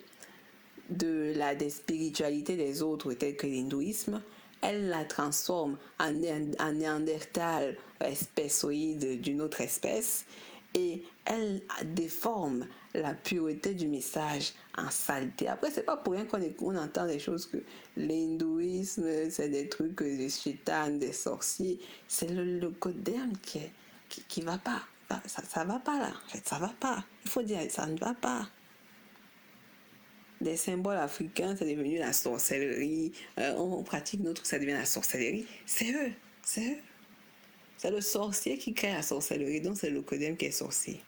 des spiritualités des autres, tels que l'hindouisme. Elle la transforme en néandertal, espèceoïde d'une autre espèce, et elle déforme la pureté du message en saleté. Après, c'est pas pour rien qu'on entend des choses que l'hindouisme, c'est des trucs des chétanes, des sorciers. C'est le coderne qui va pas. Ça va pas là. En fait, ça va pas. Il faut dire, ça ne va pas. Des symboles africains, c'est devenu la sorcellerie. On pratique notre, ça devient la sorcellerie. C'est eux. C'est le sorcier qui crée la sorcellerie, donc c'est le codème qui est sorcier.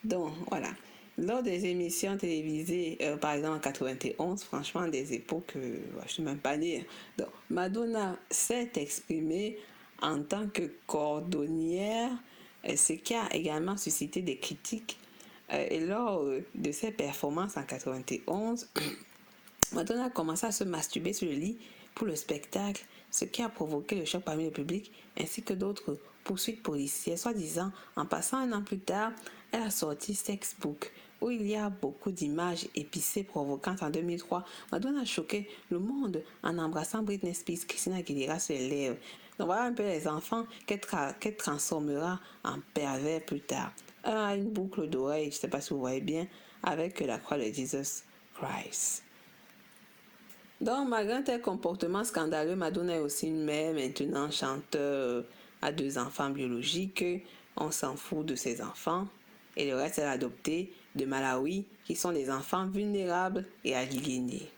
Donc, voilà. Lors des émissions télévisées, par exemple en 91, franchement, des époques, je ne suis même pas née. Donc, Madonna s'est exprimée en tant que cordonnière, ce qui a également suscité des critiques. Et lors de ses performances en 91, Madonna a commencé à se masturber sur le lit pour le spectacle, ce qui a provoqué le choc parmi le public ainsi que d'autres poursuites policières. Soi-disant, en passant un an plus tard, elle a sorti Sexbook, où il y a beaucoup d'images épicées provocantes. En 2003, Madonna a choqué le monde en embrassant Britney Spears, Christina Aguilera sur les lèvres. Donc voilà un peu les enfants qu'elle transformera en pervers plus tard. Elle a une boucle d'oreille, je ne sais pas si vous voyez bien, avec la croix de Jesus. Christ. Donc, malgré un tel comportement scandaleux, Madonna est aussi une mère, maintenant chanteur à 2 enfants biologiques. On s'en fout de ses enfants. Et le reste, elle a adopté de Malawi, qui sont des enfants vulnérables et aliénés.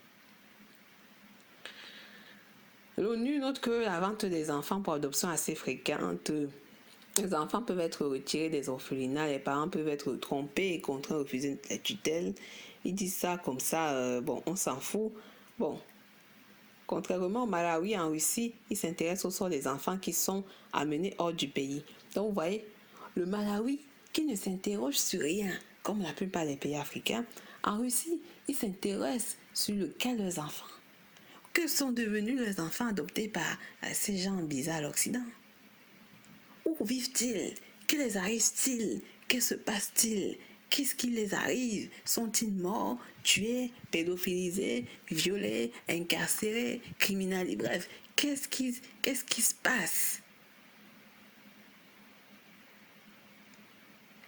L'ONU note que la vente des enfants pour adoption est assez fréquente. Les enfants peuvent être retirés des orphelinats, les parents peuvent être trompés et contraints de refuser la tutelle. Ils disent ça comme ça, bon, on s'en fout. Bon, contrairement au Malawi, en Russie, ils s'intéressent au sort des enfants qui sont amenés hors du pays. Donc, vous voyez, le Malawi, qui ne s'interroge sur rien, comme la plupart des pays africains, en Russie, ils s'intéressent sur le cas de leurs enfants. Que sont devenus les enfants adoptés par ces gens bizarres à l'Occident? Où vivent-ils? Que les arrive-t-il? Que se passe-t-il? Qu'est-ce qui les arrive? Sont-ils morts, tués, pédophilisés, violés, incarcérés, criminalisés? Bref, qu'est-ce qui se passe?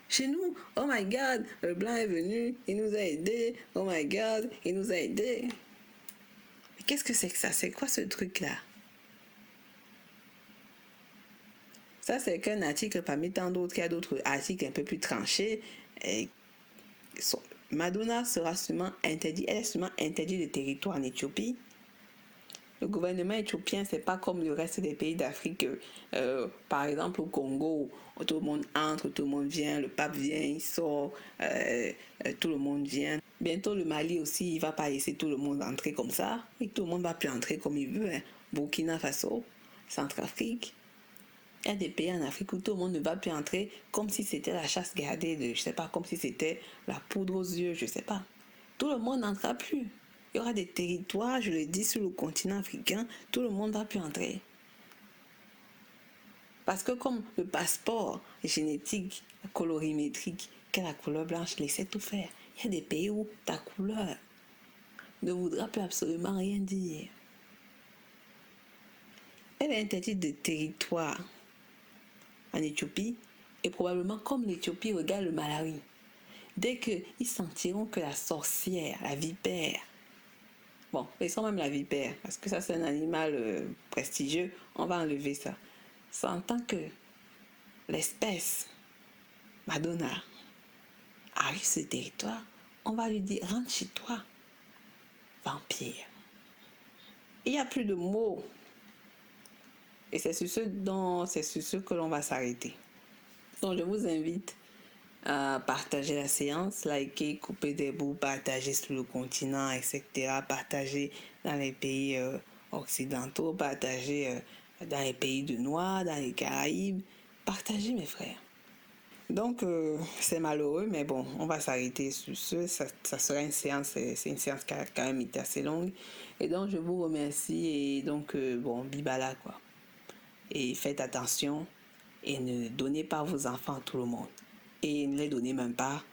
Chez nous, oh my God, le blanc est venu, il nous a aidés. Oh my God, il nous a aidés. Mais qu'est-ce que c'est que ça? C'est quoi ce truc-là? Ça, c'est qu'un article parmi tant d'autres. Il y a d'autres articles un peu plus tranchés. Madonna sera sûrement interdit. Elle est sûrement interdite de territoire en Éthiopie. Le gouvernement éthiopien, c'est pas comme le reste des pays d'Afrique. Par exemple, au Congo, tout le monde entre, tout le monde vient, le pape vient, il sort, tout le monde vient. Bientôt, le Mali aussi, il va pas laisser tout le monde entrer comme ça. Et tout le monde va plus entrer comme il veut. Hein. Burkina Faso, Centrafrique. Il y a des pays en Afrique où tout le monde ne va plus entrer comme si c'était la chasse gardée, je sais pas, comme si c'était la poudre aux yeux, je sais pas. Tout le monde n'entrera plus. Il y aura des territoires, je le dis, sur le continent africain, tout le monde ne va plus entrer. Parce que comme le passeport génétique, colorimétrique, qui est la couleur blanche, laissait tout faire. Il y a des pays où ta couleur ne voudra plus absolument rien dire. Elle est interdite de territoire en Éthiopie, et probablement comme l'Éthiopie regarde le Malawi. Dès qu'ils sentiront que la sorcière, la vipère, bon, laissons même la vipère, parce que ça c'est un animal prestigieux, on va enlever ça. En tant que l'espèce Madonna arrive sur ce territoire, on va lui dire, rentre chez toi, vampire. Il n'y a plus de mots. Et c'est sur ce que l'on va s'arrêter. Donc je vous invite à partager la séance, liker, couper des bouts, partager sur le continent, etc. Partager dans les pays occidentaux, partager dans les pays du Noir, dans les Caraïbes. Partagez mes frères. Donc c'est malheureux, mais bon, on va s'arrêter sur ce. Ça sera une séance, c'est une séance qui a quand même été assez longue. Et donc je vous remercie et donc bon, bibala quoi. Et faites attention et ne donnez pas vos enfants à tout le monde. Et ne les donnez même pas.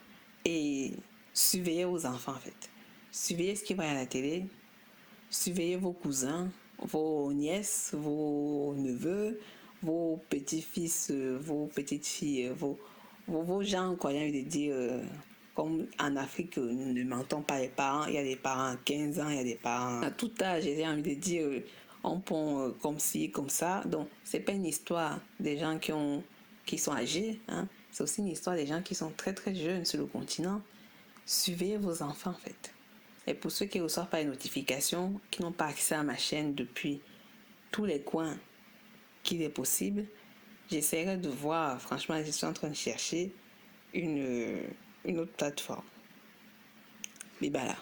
Et surveillez vos enfants en fait. Surveillez ce qui va à la télé. Surveillez vos cousins, vos nièces, vos neveux, vos petits-fils, vos petites-filles, vos gens, quoi, j'ai envie de dire, comme en Afrique, nous ne mentons pas les parents. Il y a des parents à 15 ans, il y a des parents à tout âge, j'ai envie de dire, on pond comme ci, comme ça. Donc, c'est pas une histoire des gens qui sont âgés, hein. C'est aussi une histoire des gens qui sont très très jeunes sur le continent. Surveillez vos enfants, en fait. Et pour ceux qui ne reçoivent pas les notifications, qui n'ont pas accès à ma chaîne depuis tous les coins qu'il est possible, j'essaierai de voir, franchement, je suis en train de chercher une autre plateforme. Mais bah là.